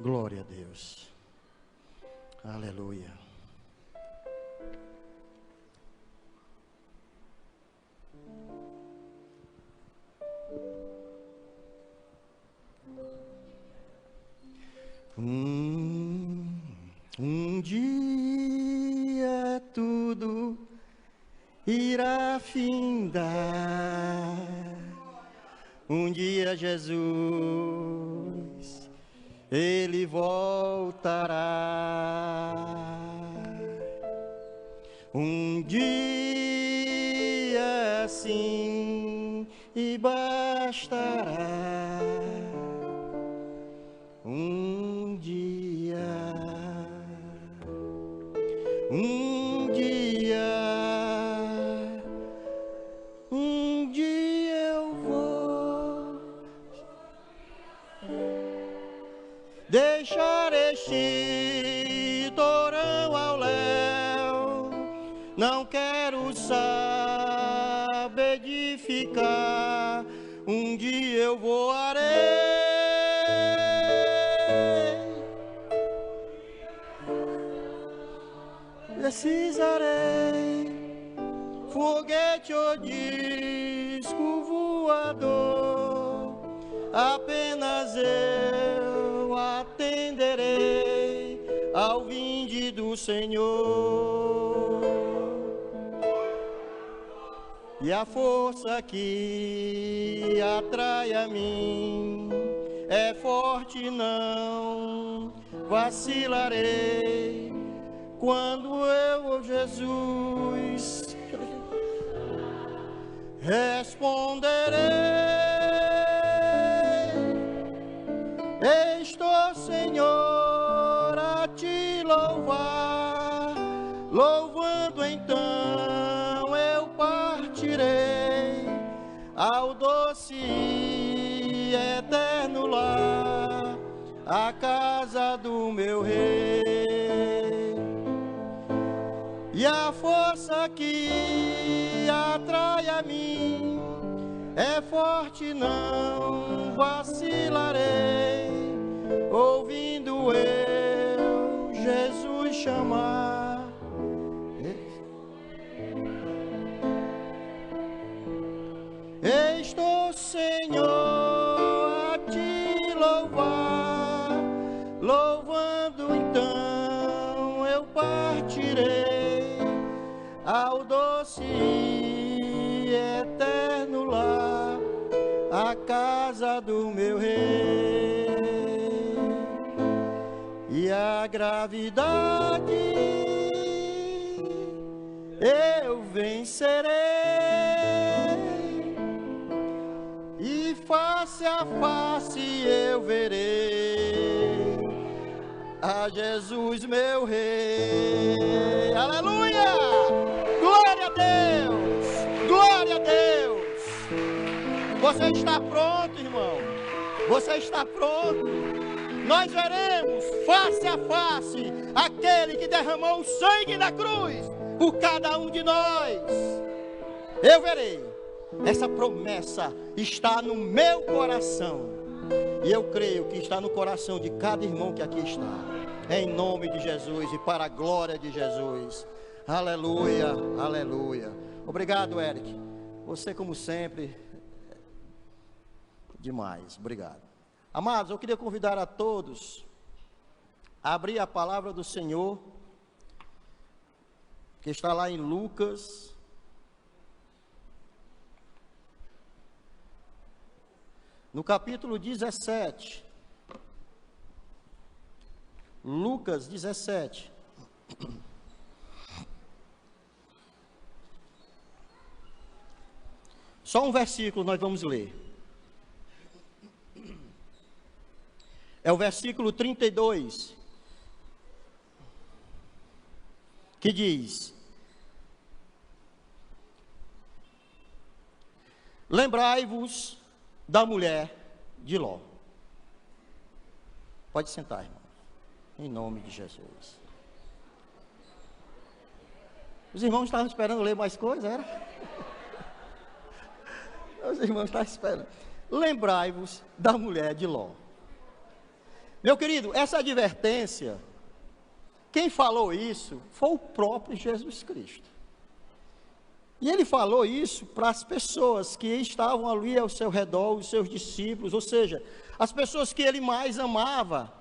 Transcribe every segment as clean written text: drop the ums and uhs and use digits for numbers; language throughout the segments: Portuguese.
Glória a Deus. Aleluia. Um dia tudo irá findar. Um dia Jesus, Ele voltará. Um dia sim e bastará. Um dia eu vou deixar este torão ao léu. Não quero saber de ficar. Um dia eu voarei. Precisarei foguete ou disco voador. Apenas eu atenderei ao vinde do Senhor. E a força que atrai a mim é forte, não vacilarei. Quando eu, Jesus, responderei: estou, Senhor, a te louvar. Louvando então eu partirei ao doce e eterno lar, a casa do meu Rei. E a força que atrai a mim é forte, não vacilarei. Ouvindo eu Jesus chamar, estou, Senhor, a te louvar. Louvando então eu partirei ao doce e eterno lar, a casa do meu Rei. E a gravidade eu vencerei, e face a face eu verei a Jesus meu Rei. Aleluia! Glória a Deus! Glória a Deus! Você está pronto, irmão? Você está pronto? Nós veremos face a face aquele que derramou o sangue da cruz por cada um de nós. Eu verei. Essa promessa está no meu coração. E eu creio que está no coração de cada irmão que aqui está. Em nome de Jesus e para a glória de Jesus. Aleluia, aleluia. Obrigado, Eric. Você, como sempre, demais. Obrigado. Amados, eu queria convidar a todos a abrir a palavra do Senhor, que está lá em Lucas, no capítulo 17. Lucas 17. Só um versículo nós vamos ler. É o versículo 32, que diz: lembrai-vos da mulher de Ló. Pode sentar, irmão. Em nome de Jesus. Os irmãos estavam esperando ler mais coisas, era? Os irmãos estavam esperando. Lembrai-vos da mulher de Ló. Meu querido, essa advertência, quem falou isso foi o próprio Jesus Cristo. E ele falou isso para as pessoas que estavam ali ao seu redor, os seus discípulos, ou seja, as pessoas que ele mais amava,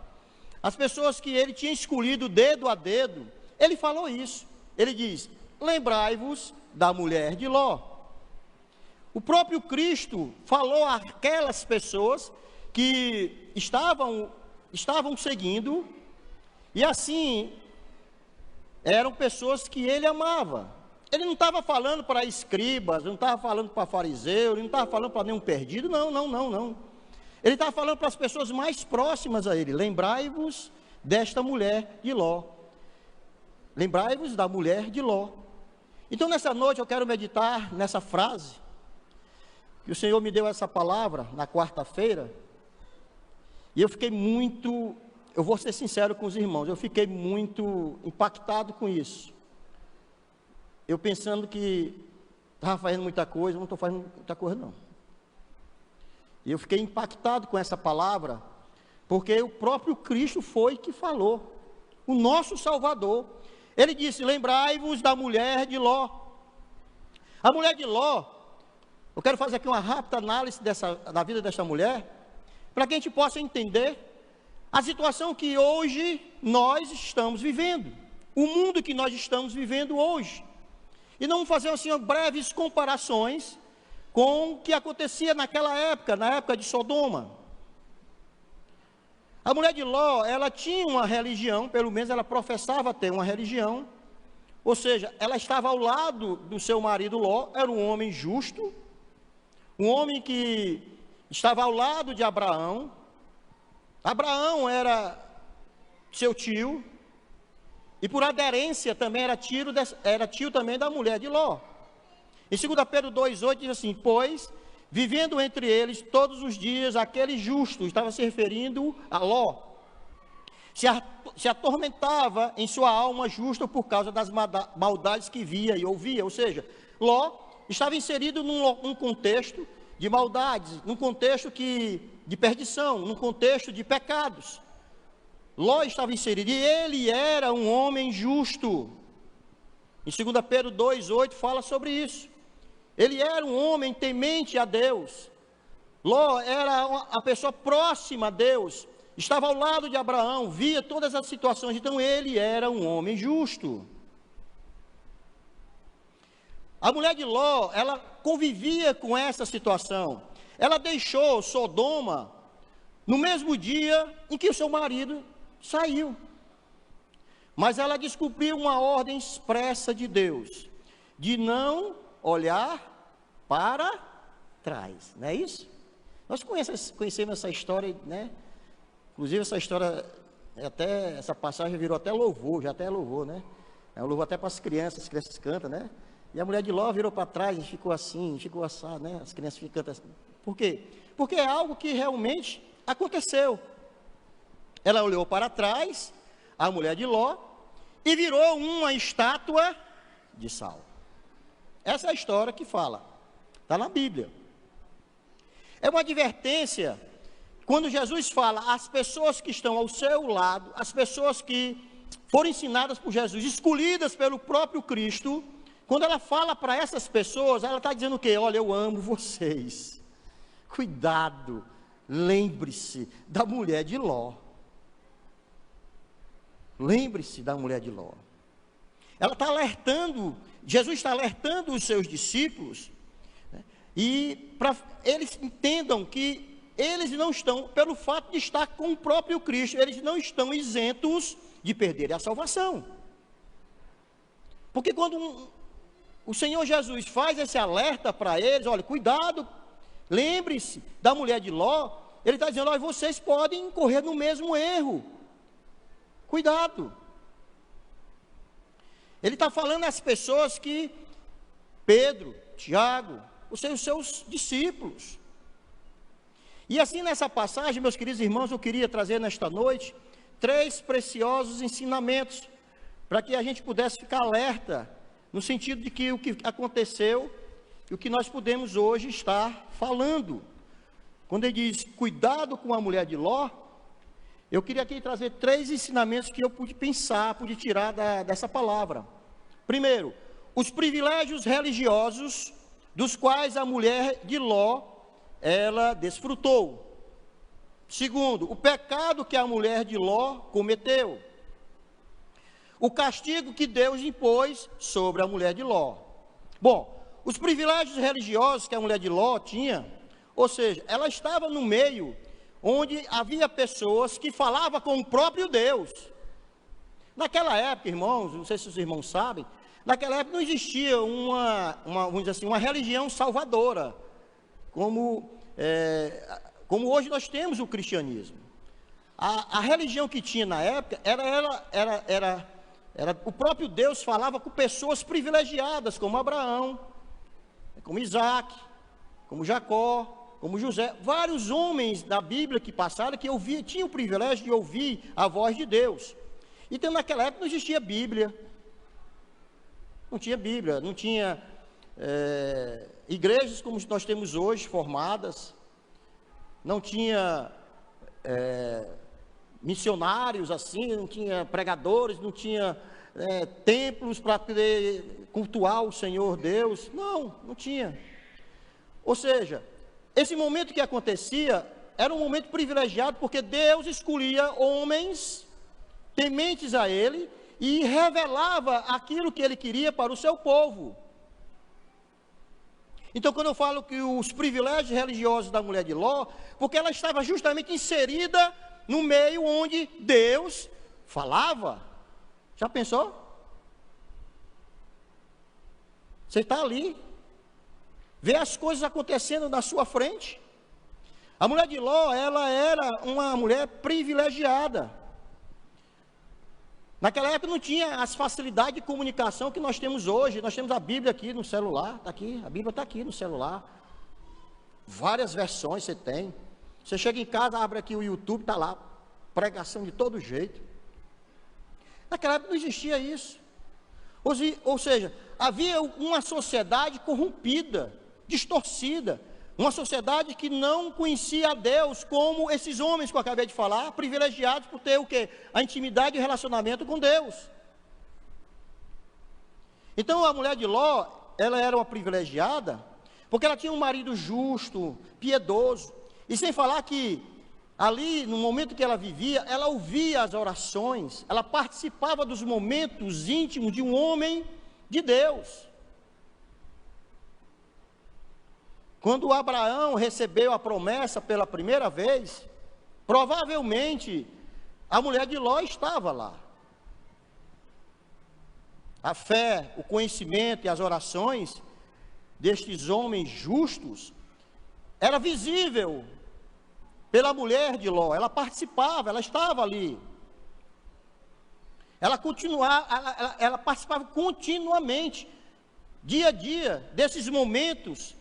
as pessoas que ele tinha escolhido dedo a dedo. Ele falou isso. Ele diz: lembrai-vos da mulher de Ló. O próprio Cristo falou àquelas pessoas que estavam seguindo, e assim, eram pessoas que ele amava. Ele não estava falando para escribas, não estava falando para fariseus, ele não estava falando para nenhum perdido, não. Ele estava falando para as pessoas mais próximas a ele: lembrai-vos desta mulher de Ló. Lembrai-vos da mulher de Ló. Então, nessa noite, eu quero meditar nessa frase, que o Senhor me deu essa palavra na quarta-feira, e eu fiquei muito, eu vou ser sincero com os irmãos, eu fiquei muito impactado com isso. Eu pensando que estava fazendo muita coisa, não estou fazendo muita coisa não. E eu fiquei impactado com essa palavra, porque o próprio Cristo foi que falou, o nosso Salvador. Ele disse: lembrai-vos da mulher de Ló. A mulher de Ló, eu quero fazer aqui uma rápida análise da vida dessa mulher, para que a gente possa entender a situação que hoje nós estamos vivendo, o mundo que nós estamos vivendo hoje. E não fazer assim breves comparações com o que acontecia naquela época, na época de Sodoma. A mulher de Ló, ela tinha uma religião, pelo menos ela professava ter uma religião, ou seja, ela estava ao lado do seu marido Ló, era um homem justo, um homem que estava ao lado de Abraão. Abraão era seu tio, e por aderência também era tio também da mulher de Ló. Em 2 Pedro 2,8 diz assim: pois, vivendo entre eles todos os dias, aquele justo, estava se referindo a Ló, se atormentava em sua alma justa por causa das maldades que via e ouvia. Ou seja, Ló estava inserido num contexto de maldades, num contexto de perdição, num contexto de pecados. Ló estava inserido, e ele era um homem justo. Em 2 Pedro 2,8 fala sobre isso. Ele era um homem temente a Deus. Ló era a pessoa próxima a Deus, estava ao lado de Abraão, via todas as situações, então ele era um homem justo. A mulher de Ló, ela convivia com essa situação. Ela deixou Sodoma no mesmo dia em que o seu marido saiu. Mas ela descumpriu uma ordem expressa de Deus, de não olhar para trás, não é isso? Nós conhecemos essa história, né? Inclusive essa história, essa passagem virou até louvor, já até é louvor, né? É um louvor até para as crianças cantam, né? E a mulher de Ló virou para trás e ficou assim, ficou assado, né? As crianças ficam assim. Por quê? Porque é algo que realmente aconteceu. Ela olhou para trás, a mulher de Ló, e virou uma estátua de sal. Essa é a história que fala, está na Bíblia. É uma advertência, quando Jesus fala às pessoas que estão ao seu lado, as pessoas que foram ensinadas por Jesus, escolhidas pelo próprio Cristo, quando ela fala para essas pessoas, ela está dizendo o quê? Olha, eu amo vocês. Cuidado, lembre-se da mulher de Ló. Lembre-se da mulher de Ló. Ela está alertando, Jesus está alertando os seus discípulos, né, e para eles entendam que eles não estão, pelo fato de estar com o próprio Cristo, eles não estão isentos de perderem a salvação. Porque quando o Senhor Jesus faz esse alerta para eles, olha, cuidado, lembre-se da mulher de Ló, ele está dizendo, olha, vocês podem incorrer no mesmo erro. Cuidado. Ele está falando às pessoas que Pedro, Tiago, os seus discípulos. E assim nessa passagem, meus queridos irmãos, eu queria trazer nesta noite 3 preciosos ensinamentos, para que a gente pudesse ficar alerta, no sentido de que o que aconteceu e o que nós podemos hoje estar falando. Quando ele diz, cuidado com a mulher de Ló, eu queria aqui trazer 3 ensinamentos que eu pude pensar, pude tirar dessa palavra. Primeiro, os privilégios religiosos dos quais a mulher de Ló, ela desfrutou. Segundo, o pecado que a mulher de Ló cometeu. O castigo que Deus impôs sobre a mulher de Ló. Bom, os privilégios religiosos que a mulher de Ló tinha, ou seja, ela estava no meio onde havia pessoas que falavam com o próprio Deus. Naquela época, irmãos, não sei se os irmãos sabem, naquela época não existia vamos dizer assim, uma religião salvadora, como hoje nós temos o cristianismo. A religião que tinha na época era o próprio Deus falava com pessoas privilegiadas, como Abraão, como Isaac, como Jacó, como José, vários homens da Bíblia que passaram, que tinham o privilégio de ouvir a voz de Deus. Então naquela época não existia Bíblia, não tinha igrejas como nós temos hoje, formadas, não tinha missionários assim, não tinha pregadores, não tinha templos para poder cultuar o Senhor Deus, não tinha. Ou seja, esse momento que acontecia era um momento privilegiado, porque Deus escolhia homens tementes a Ele e revelava aquilo que Ele queria para o seu povo. Então, quando eu falo que os privilégios religiosos da mulher de Ló, porque ela estava justamente inserida no meio onde Deus falava. Já pensou? Você está ali, vê as coisas acontecendo na sua frente. A mulher de Ló, ela era uma mulher privilegiada. Naquela época não tinha as facilidades de comunicação que nós temos hoje. Nós temos a Bíblia aqui no celular, está aqui, a Bíblia está aqui no celular. Várias versões você tem. Você chega em casa, abre aqui o YouTube, está lá, pregação de todo jeito. Naquela época não existia isso. Ou seja, havia uma sociedade corrompida, distorcida, uma sociedade que não conhecia a Deus como esses homens que eu acabei de falar, privilegiados por ter o quê? A intimidade e o relacionamento com Deus. Então a mulher de Ló, ela era uma privilegiada, porque ela tinha um marido justo, piedoso, e sem falar que ali, no momento que ela vivia, ela ouvia as orações, ela participava dos momentos íntimos de um homem de Deus. Quando Abraão recebeu a promessa pela primeira vez, provavelmente a mulher de Ló estava lá. A fé, o conhecimento e as orações destes homens justos era visível pela mulher de Ló. Ela participava, ela estava ali. Ela participava continuamente, dia a dia, desses momentos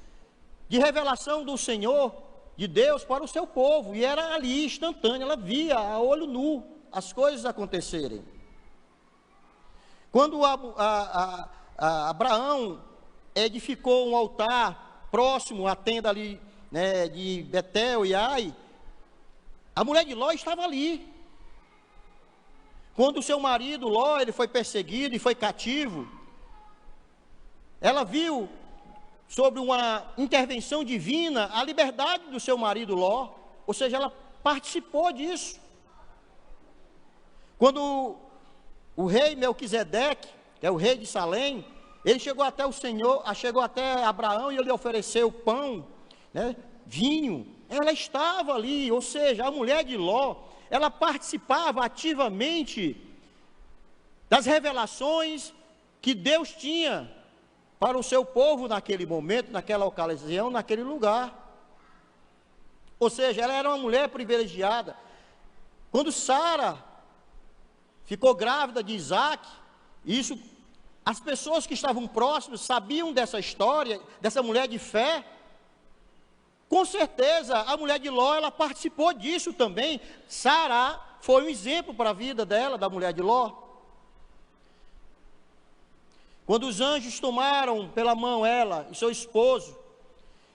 de revelação do Senhor, de Deus para o seu povo, e era ali instantâneo, ela via a olho nu as coisas acontecerem. Quando Abraão edificou um altar próximo à tenda ali, né, de Betel e Ai, a mulher de Ló estava ali. Quando o seu marido Ló, ele foi perseguido e foi cativo, ela viu sobre uma intervenção divina, a liberdade do seu marido Ló, ou seja, ela participou disso. Quando o rei Melquisedeque, que é o rei de Salém, ele chegou até o Senhor, chegou até Abraão e ele ofereceu pão, né, vinho, ela estava ali, ou seja, a mulher de Ló, ela participava ativamente das revelações que Deus tinha para o seu povo naquele momento, naquela ocasião, naquele lugar. Ou seja, ela era uma mulher privilegiada. Quando Sara ficou grávida de Isaac, as pessoas que estavam próximas sabiam dessa história, dessa mulher de fé. Com certeza, a mulher de Ló, ela participou disso também. Sara foi um exemplo para a vida dela, da mulher de Ló. Quando os anjos tomaram pela mão ela e seu esposo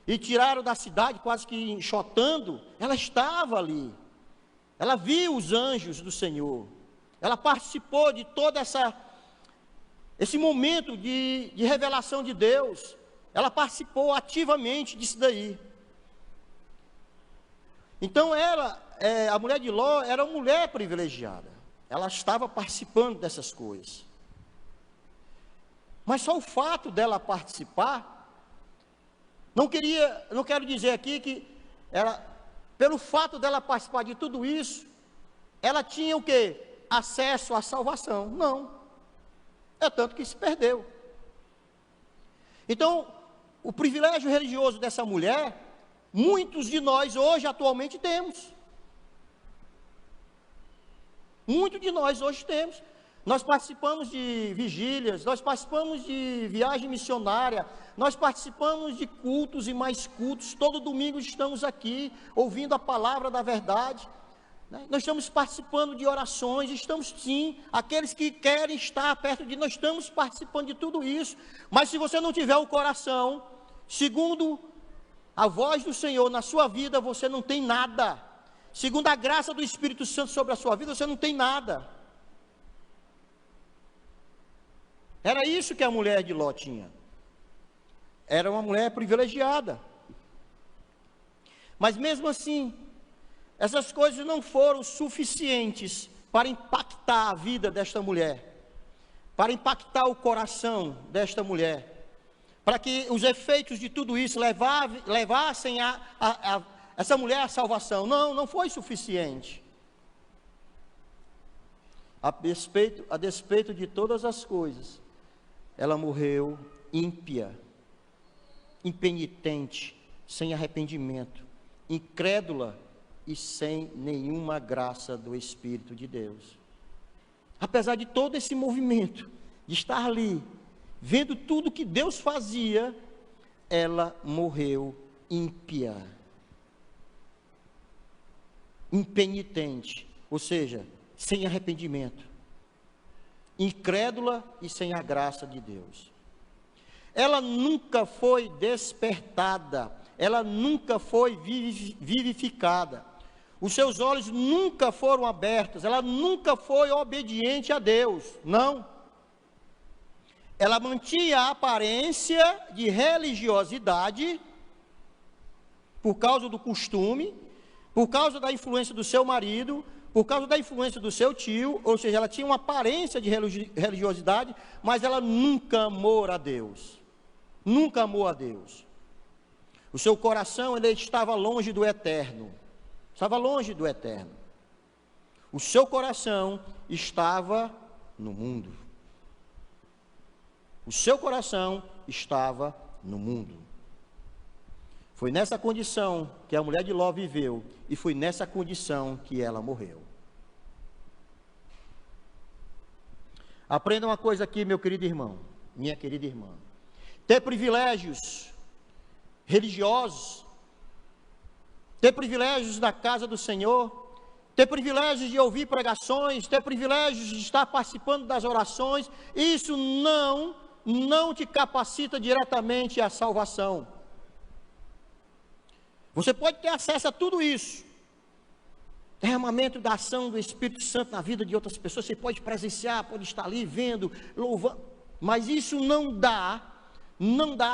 e tiraram da cidade, quase que enxotando, ela estava ali. ela viu os anjos do Senhor, ela participou de todo esse momento de revelação de Deus, ela participou ativamente disso daí. Então a mulher de Ló era uma mulher privilegiada, ela estava participando dessas coisas. Mas só o fato dela participar, não quero dizer aqui que pelo fato dela participar de tudo isso, ela tinha o quê? Acesso à salvação. Não. É tanto que se perdeu. Então, o privilégio religioso dessa mulher, muitos de nós hoje atualmente temos. Muitos de nós hoje temos. Nós participamos de vigílias, nós participamos de viagem missionária, nós participamos de cultos e mais cultos, todo domingo estamos aqui, ouvindo a palavra da verdade, né? Nós estamos participando de orações, estamos sim, aqueles que querem estar perto de nós, estamos participando de tudo isso, mas se você não tiver o coração, segundo a voz do Senhor na sua vida, você não tem nada, segundo a graça do Espírito Santo sobre a sua vida, você não tem nada. Era isso que a mulher de Ló tinha. Era uma mulher privilegiada. Mas mesmo assim, essas coisas não foram suficientes para impactar a vida desta mulher, para impactar o coração desta mulher, para que os efeitos de tudo isso levassem essa mulher à salvação. Não foi suficiente. A despeito de todas as coisas, ela morreu ímpia, impenitente, sem arrependimento, incrédula e sem nenhuma graça do Espírito de Deus. Apesar de todo esse movimento, de estar ali, vendo tudo que Deus fazia, ela morreu ímpia, impenitente, ou seja, sem arrependimento, incrédula e sem a graça de Deus. Ela nunca foi despertada, ela nunca foi vivificada, os seus olhos nunca foram abertos, ela nunca foi obediente a Deus, não. Ela mantinha a aparência de religiosidade, por causa do costume, por causa da influência do seu marido, por causa da influência do seu tio, ou seja, ela tinha uma aparência de religiosidade, mas ela nunca amou a Deus, nunca amou a Deus. O seu coração, ele estava longe do eterno, estava longe do eterno. O seu coração estava no mundo. O seu coração estava no mundo. Foi nessa condição que a mulher de Ló viveu, e foi nessa condição que ela morreu. Aprenda uma coisa aqui, meu querido irmão, minha querida irmã. Ter privilégios religiosos, ter privilégios da casa do Senhor, ter privilégios de ouvir pregações, ter privilégios de estar participando das orações, isso não te capacita diretamente à salvação. Você pode ter acesso a tudo isso, derramamento da ação do Espírito Santo na vida de outras pessoas, você pode presenciar, pode estar ali vendo, louvando, mas isso não dá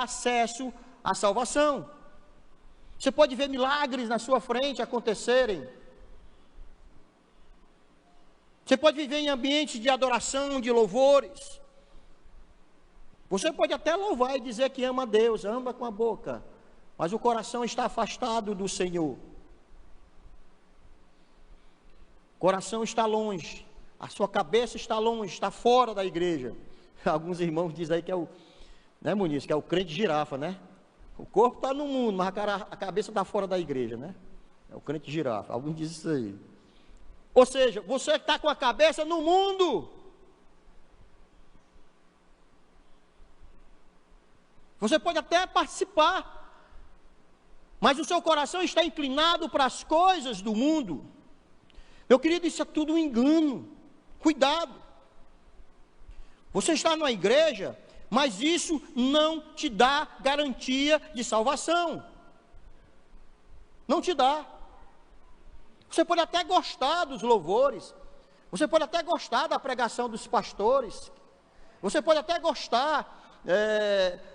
acesso à salvação. Você pode ver milagres na sua frente acontecerem, você pode viver em ambientes de adoração, de louvores, você pode até louvar e dizer que ama a Deus, ama com a boca, mas o coração está afastado do Senhor. O coração está longe, a sua cabeça está longe, está fora da igreja. Alguns irmãos dizem aí que é o, né, Muniz, que é o crente girafa, né? O corpo está no mundo, mas a cabeça está fora da igreja, né? É o crente girafa, alguns dizem isso aí. Ou seja, você está com a cabeça no mundo. Você pode até participar, mas o seu coração está inclinado para as coisas do mundo. Meu querido, isso é tudo um engano. Cuidado. Você está na igreja, mas isso não te dá garantia de salvação. Não te dá. Você pode até gostar dos louvores, você pode até gostar da pregação dos pastores, você pode até gostar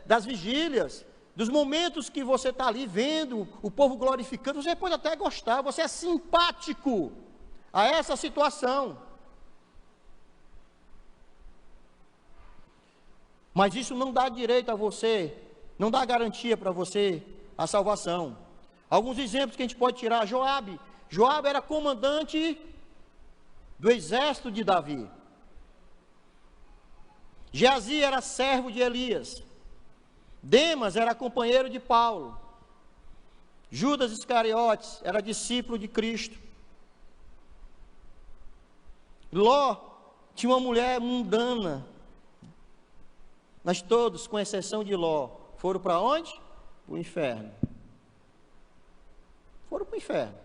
das vigílias, dos momentos que você está ali vendo o povo glorificando, você pode até gostar, você é simpático a essa situação. Mas isso não dá direito a você, não dá garantia para você a salvação. Alguns exemplos que a gente pode tirar: Joabe era comandante do exército de Davi. Geazi era servo de Elias. Demas era companheiro de Paulo. Judas Iscariotes era discípulo de Cristo. Ló tinha uma mulher mundana. Mas todos, com exceção de Ló, foram para onde? Para o inferno. Foram para o inferno.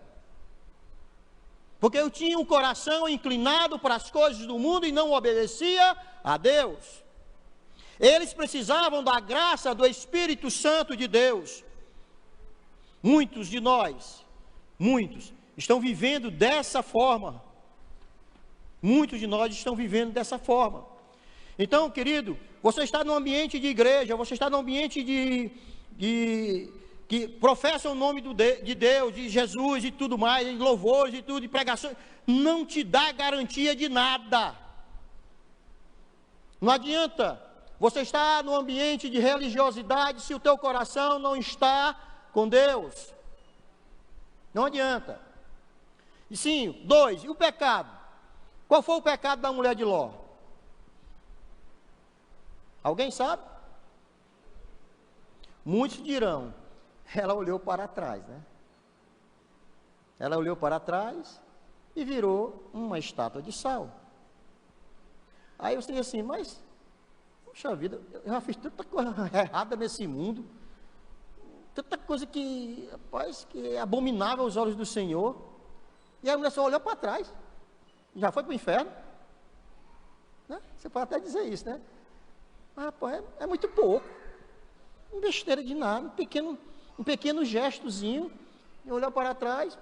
Porque eu tinha um coração inclinado para as coisas do mundo e não obedecia a Deus. Eles precisavam da graça do Espírito Santo de Deus. Muitos de nós, estão vivendo dessa forma. Muitos de nós estão vivendo dessa forma. Então, querido, você está num ambiente de igreja, você está num ambiente que professa o nome de Deus, de Jesus e tudo mais, de louvores e tudo, de pregações, não te dá garantia de nada. Não adianta você estar num ambiente de religiosidade se o teu coração não está com Deus. Não adianta. E sim, 2, e o pecado? Qual foi o pecado da mulher de Ló? Alguém sabe? Muitos dirão, ela olhou para trás, né? Ela olhou para trás e virou uma estátua de sal. Aí você diz assim, mas, puxa vida, eu já fiz tanta coisa errada nesse mundo, tanta coisa que, rapaz, que é abominável aos olhos do Senhor, e a mulher só olhou para trás, já foi para o inferno, né? Você pode até dizer isso, né? Mas, rapaz, é muito pouco, não besteira de nada, um pequeno gestozinho, e olhou para trás,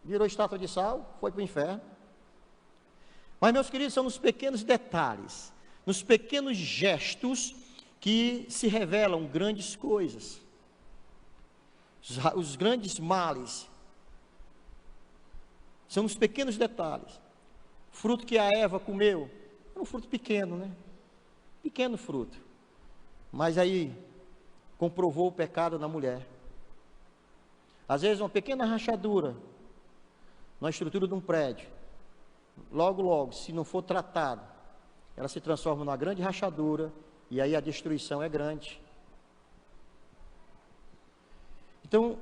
virou estátua de sal, foi para o inferno. Mas, meus queridos, são nos pequenos detalhes, nos pequenos gestos, que se revelam grandes coisas, os grandes males, são nos pequenos detalhes. O fruto que a Eva comeu, é um fruto pequeno, né? Pequeno fruto, mas aí comprovou o pecado na mulher. Às vezes uma pequena rachadura na estrutura de um prédio, logo, se não for tratado, ela se transforma numa grande rachadura, e aí a destruição é grande. Então,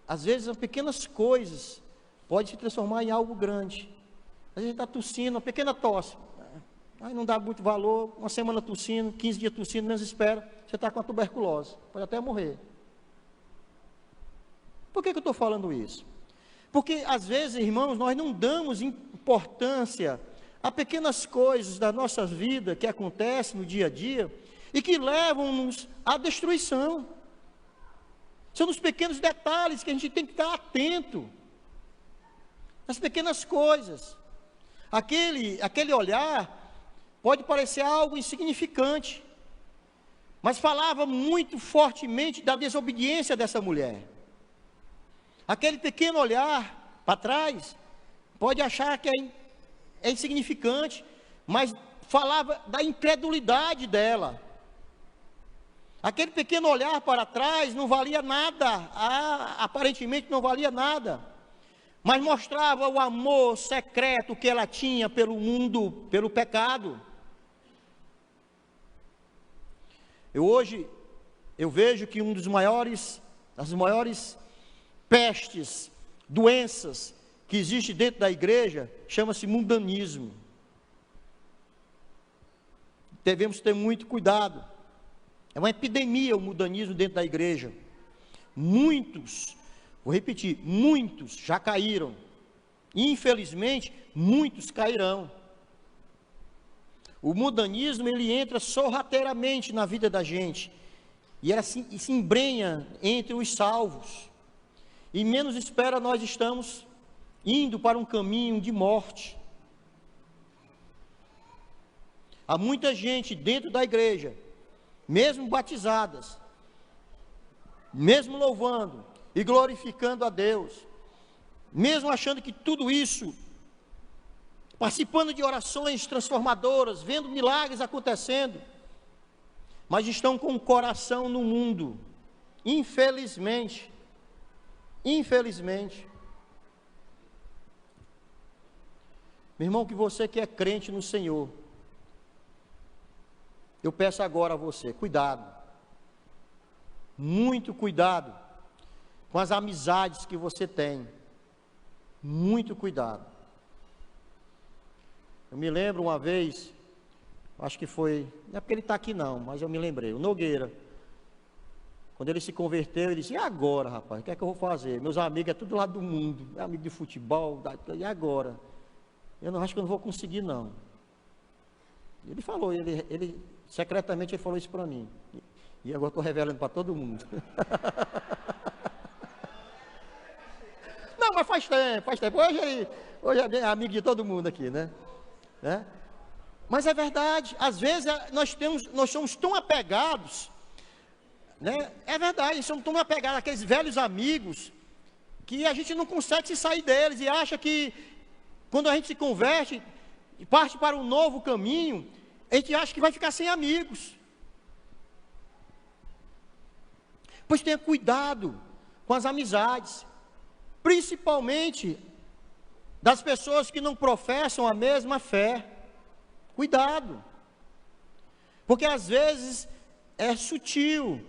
às vezes as pequenas coisas podem se transformar em algo grande. Às vezes está tossindo, uma pequena tosse, aí não dá muito valor, uma semana tossindo, 15 dias tossindo, menos espera, você está com a tuberculose, pode até morrer. Por que eu estou falando isso? Porque às vezes, irmãos, nós não damos importância a pequenas coisas da nossa vida que acontecem no dia a dia e que levam-nos à destruição. São nos pequenos detalhes que a gente tem que estar atento, nas pequenas coisas. Aquele olhar pode parecer algo insignificante, mas falava muito fortemente da desobediência dessa mulher. Aquele pequeno olhar para trás, pode achar que é insignificante, mas falava da incredulidade dela. Aquele pequeno olhar para trás não valia nada, aparentemente não valia nada, mas mostrava o amor secreto que ela tinha pelo mundo, pelo pecado. Hoje eu vejo que das maiores pestes, doenças que existe dentro da igreja, chama-se mundanismo. Devemos ter muito cuidado. É uma epidemia o mundanismo dentro da igreja. Muitos, vou repetir, muitos já caíram. Infelizmente, muitos cairão. O mundanismo, ele entra sorrateiramente na vida da gente, e ela se embrenha entre os salvos, e menos espera nós estamos indo para um caminho de morte. Há muita gente dentro da igreja, mesmo batizadas, mesmo louvando e glorificando a Deus, mesmo achando que tudo isso, participando de orações transformadoras, vendo milagres acontecendo, mas estão com o coração no mundo, infelizmente. Infelizmente. Meu irmão, que você que é crente no Senhor, eu peço agora a você, cuidado, muito cuidado com as amizades que você tem, muito cuidado. Eu me lembro uma vez, acho que foi, não é porque ele está aqui não, mas eu me lembrei, o Nogueira, quando ele se converteu, ele disse, e agora, rapaz, o que é que eu vou fazer? Meus amigos é tudo lá do mundo, é amigo de futebol, e agora? Eu não acho que eu não vou conseguir não. Ele falou, secretamente ele falou isso para mim, e agora estou revelando para todo mundo. Não, mas faz tempo, hoje é amigo de todo mundo aqui, né? Mas é verdade, às vezes nós somos tão apegados, né? É verdade, somos tão apegados àqueles velhos amigos, que a gente não consegue se sair deles, e acha que quando a gente se converte, e parte para um novo caminho, a gente acha que vai ficar sem amigos. Pois tenha cuidado com as amizades, principalmente das pessoas que não professam a mesma fé. Cuidado, porque às vezes é sutil.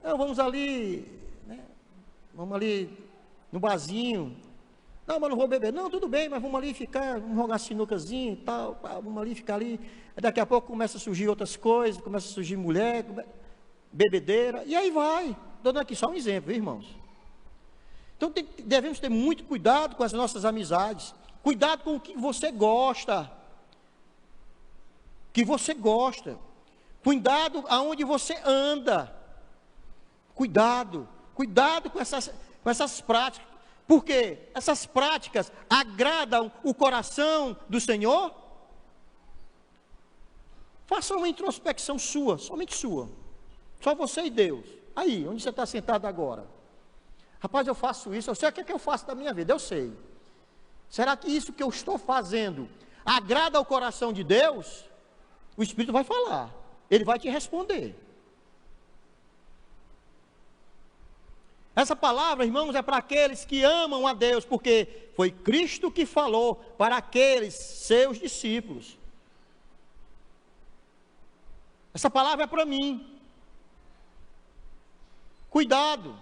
Não, vamos ali, né? Vamos ali no barzinho. Não, mas não vou beber. Não, tudo bem, mas vamos ali ficar, vamos jogar sinucazinho e tal, vamos ali ficar ali. Daqui a pouco começa a surgir outras coisas, começa a surgir mulher, bebedeira, e aí vai. Dando aqui só um exemplo, viu, irmãos? Então devemos ter muito cuidado com as nossas amizades, cuidado com o que você gosta, cuidado aonde você anda, cuidado com essas práticas, porque essas práticas agradam o coração do Senhor. Faça uma introspecção sua, somente sua, só você e Deus, aí, onde você está sentado agora. Rapaz, eu faço isso, eu sei o que é que eu faço da minha vida, eu sei. Será que isso que eu estou fazendo agrada ao coração de Deus? O Espírito vai falar, ele vai te responder. Essa palavra, irmãos, é para aqueles que amam a Deus, porque foi Cristo que falou para aqueles seus discípulos. Essa palavra é para mim. Cuidado,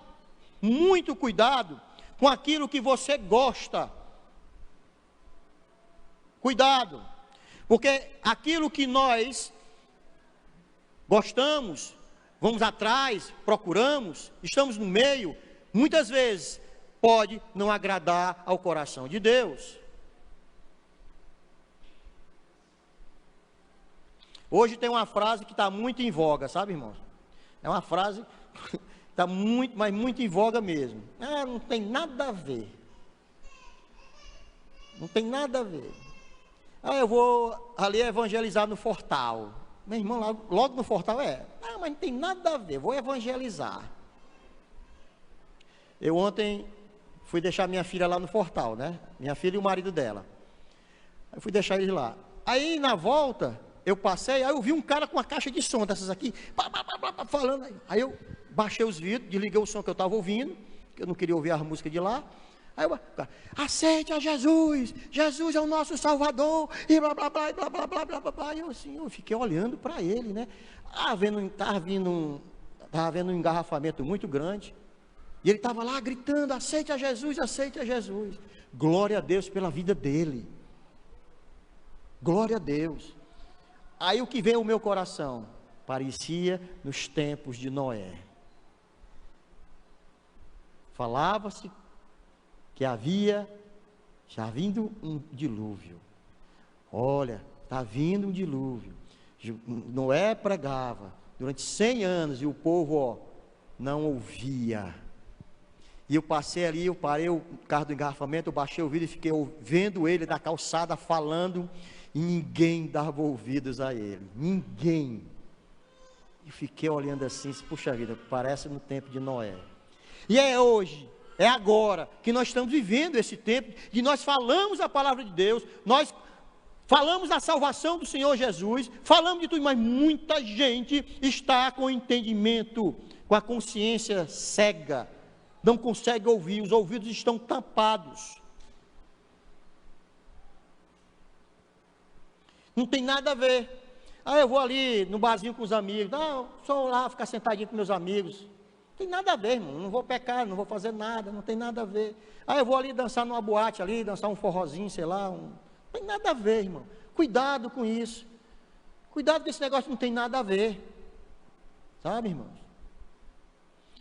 muito cuidado com aquilo que você gosta. Cuidado, porque aquilo que nós gostamos, vamos atrás, procuramos, estamos no meio, muitas vezes pode não agradar ao coração de Deus. Hoje tem uma frase que está muito em voga, sabe, irmãos? É uma frase que está muito, mas muito em voga mesmo. Não tem nada a ver. Não tem nada a ver. Eu vou ali evangelizar no Fortal. Meu irmão, logo no Fortal mas não tem nada a ver, vou evangelizar. Eu ontem fui deixar minha filha lá no Fortal, né? Minha filha e o marido dela. Eu fui deixar eles lá. Aí na volta, eu passei, aí eu vi um cara com uma caixa de som dessas aqui, falando. Aí eu baixei os vidros, desliguei o som que eu estava ouvindo, que eu não queria ouvir a música de lá. Aí eu, aceite a Jesus, Jesus é o nosso Salvador, e blá blá blá blá blá blá blá blá blá. Eu assim, eu fiquei olhando para ele, né? Estava vendo um engarrafamento muito grande, e ele estava lá gritando, aceite a Jesus, aceite a Jesus. Glória a Deus pela vida dele, glória a Deus. Aí o que veio ao meu coração, parecia nos tempos de Noé. Falava-se que havia já vindo um dilúvio. Olha, está vindo um dilúvio. Noé pregava durante 100 anos e o povo não ouvia. E eu passei ali, eu parei o carro do engarrafamento, eu baixei o vidro e fiquei ouvindo ele da calçada falando, e ninguém dava ouvidos a ele, ninguém. E fiquei olhando assim, puxa vida, parece no tempo de Noé. E é hoje, é agora, que nós estamos vivendo esse tempo, de nós falamos a palavra de Deus, nós falamos da salvação do Senhor Jesus, falamos de tudo, mas muita gente está com o entendimento, com a consciência cega, não consegue ouvir, os ouvidos estão tapados. Não tem nada a ver. Eu vou ali no barzinho com os amigos, não, só lá ficar sentadinho com meus amigos. Não tem nada a ver, irmão, não vou pecar, não vou fazer nada, não tem nada a ver. Eu vou ali dançar numa boate ali, dançar um forrozinho, sei lá, não tem nada a ver, irmão. Cuidado com isso. Cuidado com esse negócio, não tem nada a ver. Sabe, irmãos?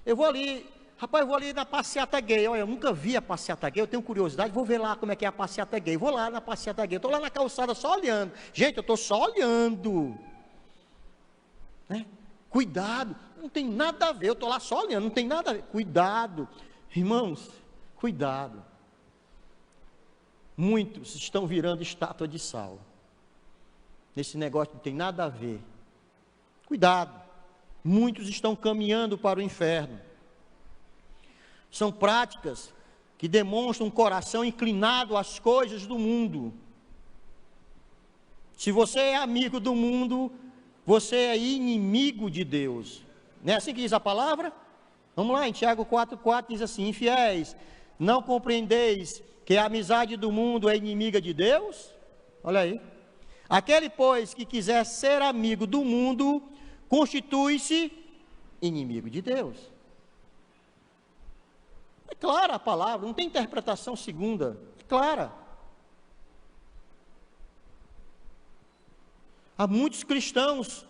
Eu vou ali, rapaz, eu vou ali na passeata gay. Olha, eu nunca vi a passeata gay, eu tenho curiosidade, vou ver lá como é que é a passeata gay. Vou lá na passeata gay, eu estou lá na calçada só olhando. Gente, eu estou só olhando. Né? Cuidado, não tem nada a ver, eu estou lá só olhando, não tem nada a ver. Cuidado, irmãos, cuidado. Muitos estão virando estátua de sal. Esse negócio não tem nada a ver. Cuidado. Muitos estão caminhando para o inferno. São práticas que demonstram um coração inclinado às coisas do mundo. Se você é amigo do mundo, você é inimigo de Deus. Não é assim que diz a palavra? Vamos lá, em Tiago 4,4 diz assim: infiéis, não compreendeis que a amizade do mundo é inimiga de Deus? Olha aí. Aquele, pois, que quiser ser amigo do mundo, constitui-se inimigo de Deus. É clara a palavra, não tem interpretação segunda, é clara. Há muitos cristãos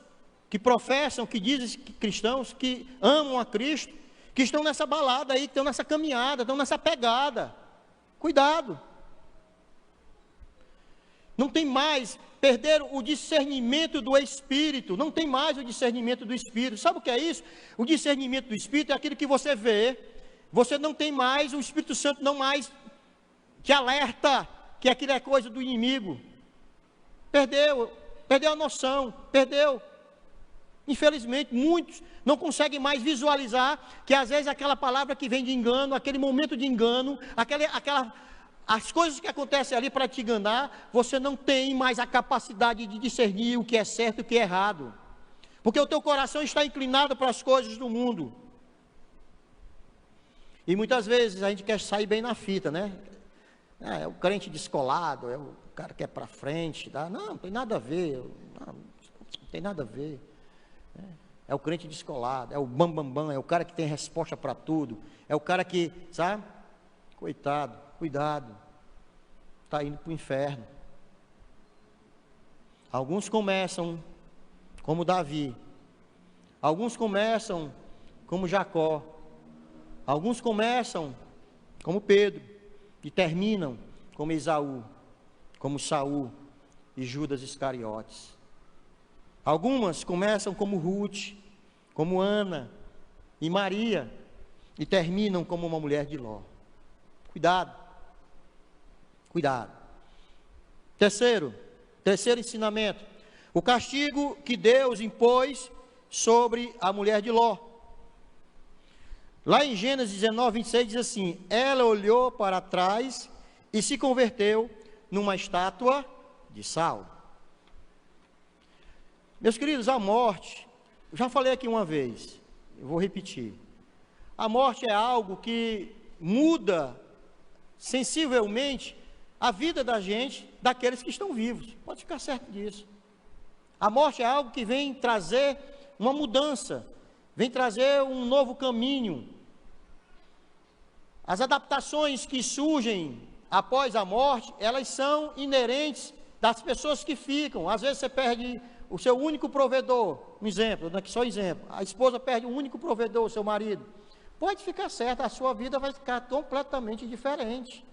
que professam, que dizem que cristãos, que amam a Cristo, que estão nessa balada aí, que estão nessa caminhada, estão nessa pegada. Cuidado. Não tem mais, perderam o discernimento do Espírito, não tem mais o discernimento do Espírito. Sabe o que é isso? O discernimento do Espírito é aquilo que você vê, você não tem mais, o Espírito Santo não mais te alerta que aquilo é coisa do inimigo. Perdeu a noção, perdeu. Infelizmente, muitos não conseguem mais visualizar que às vezes aquela palavra que vem de engano, aquele momento de engano, as coisas que acontecem ali para te enganar, você não tem mais a capacidade de discernir o que é certo e o que é errado. Porque o teu coração está inclinado para as coisas do mundo. E muitas vezes a gente quer sair bem na fita, né? É o crente descolado, é o cara que é para frente, tá? Não tem nada a ver, não tem nada a ver. É o crente descolado, é o bambambam, é o cara que tem resposta para tudo, é o cara que, sabe? Coitado, cuidado, está indo para o inferno. Alguns começam como Davi, alguns começam como Jacó, alguns começam como Pedro e terminam como Esaú, como Saul e Judas Iscariotes. Algumas começam como Ruth, como Ana e Maria e terminam como uma mulher de Ló. Cuidado, cuidado. Terceiro ensinamento, o castigo que Deus impôs sobre a mulher de Ló. Lá em Gênesis 19, 26 diz assim: ela olhou para trás e se converteu numa estátua de sal. Meus queridos, a morte, eu já falei aqui uma vez, eu vou repetir. A morte é algo que muda sensivelmente a vida da gente, daqueles que estão vivos. Pode ficar certo disso. A morte é algo que vem trazer uma mudança, vem trazer um novo caminho. As adaptações que surgem após a morte, elas são inerentes das pessoas que ficam. Às vezes você perde o seu único provedor, um exemplo, só exemplo, a esposa perde o único provedor, o seu marido. Pode ficar certo, a sua vida vai ficar completamente diferente.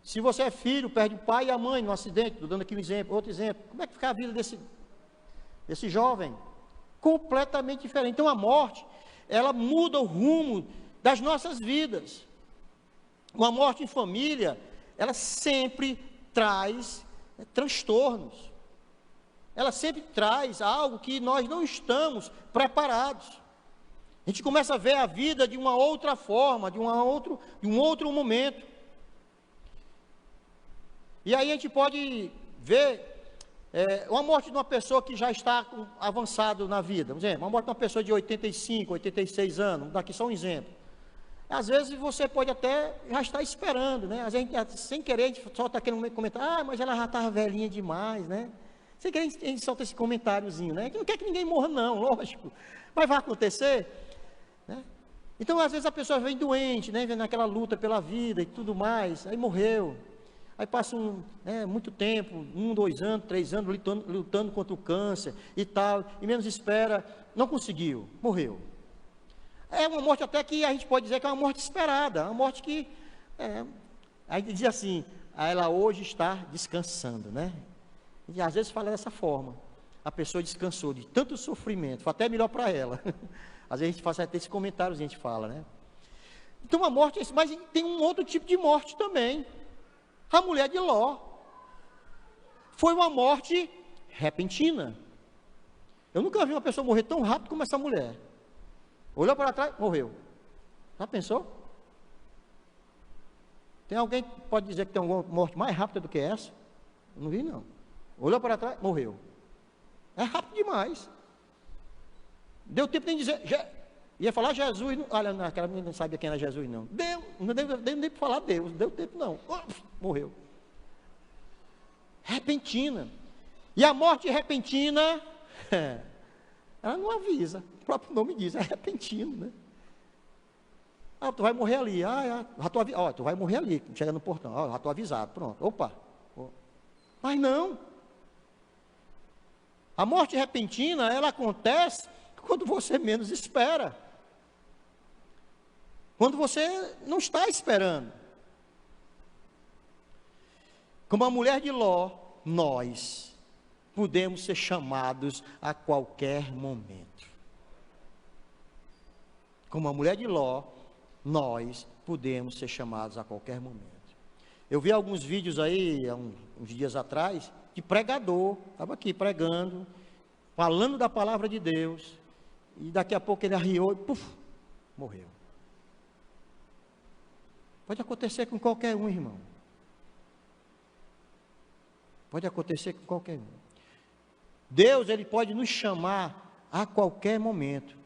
Se você é filho, perde o pai e a mãe no acidente, estou dando aqui um exemplo, outro exemplo, como é que fica a vida desse jovem? Completamente diferente. Então a morte, ela muda o rumo das nossas vidas. Uma morte em família, ela sempre traz transtornos. Ela sempre traz algo que nós não estamos preparados. A gente começa a ver a vida de uma outra forma, de um outro momento. E aí a gente pode ver uma morte de uma pessoa que já está avançado na vida. Vamos dizer, uma morte de uma pessoa de 85, 86 anos, daqui só um exemplo. Às vezes você pode até já estar esperando, né? Às vezes, sem querer, a gente solta aquele comentário, mas ela já estava velhinha demais, né? Sem querer, a gente solta esse comentáriozinho, né? Que não quer que ninguém morra não, lógico. Mas vai acontecer, né? Então, às vezes a pessoa vem doente, né? Vem naquela luta pela vida e tudo mais, aí morreu. Aí passa muito tempo, 1, 2 anos, 3 anos, lutando contra o câncer e tal, e menos espera, não conseguiu, morreu. É uma morte até que a gente pode dizer que é uma morte esperada, uma morte que, a gente diz assim, ela hoje está descansando, né? E às vezes fala dessa forma, a pessoa descansou de tanto sofrimento, foi até melhor para ela. Às vezes a gente faz até esse comentário, a gente fala, né? Então uma morte, mas tem um outro tipo de morte também. A mulher de Ló foi uma morte repentina. Eu nunca vi uma pessoa morrer tão rápido como essa mulher. Olhou para trás, morreu. Já pensou? Tem alguém que pode dizer que tem uma morte mais rápida do que essa? Eu não vi, não. Olhou para trás, morreu. É rápido demais. Deu tempo nem de dizer. Ia falar Jesus. Olha, aquela menina não sabia quem era Jesus, não. Não deu nem para falar Deus. Não deu tempo, não. Morreu. Repentina. E a morte repentina, ela não avisa. O próprio nome diz, é repentino, né? Tu vai morrer ali. Tu vai morrer ali. Chega no portão. Já estou avisado. Pronto. Opa. Mas não. A morte repentina, ela acontece quando você menos espera. Quando você não está esperando. Como a mulher de Ló, nós podemos ser chamados a qualquer momento. Como a mulher de Ló, nós podemos ser chamados a qualquer momento. Eu vi alguns vídeos aí, há uns dias atrás, de pregador, estava aqui pregando, falando da palavra de Deus, e daqui a pouco ele arriou e morreu. Pode acontecer com qualquer um, irmão. Pode acontecer com qualquer um. Deus, Ele pode nos chamar a qualquer momento.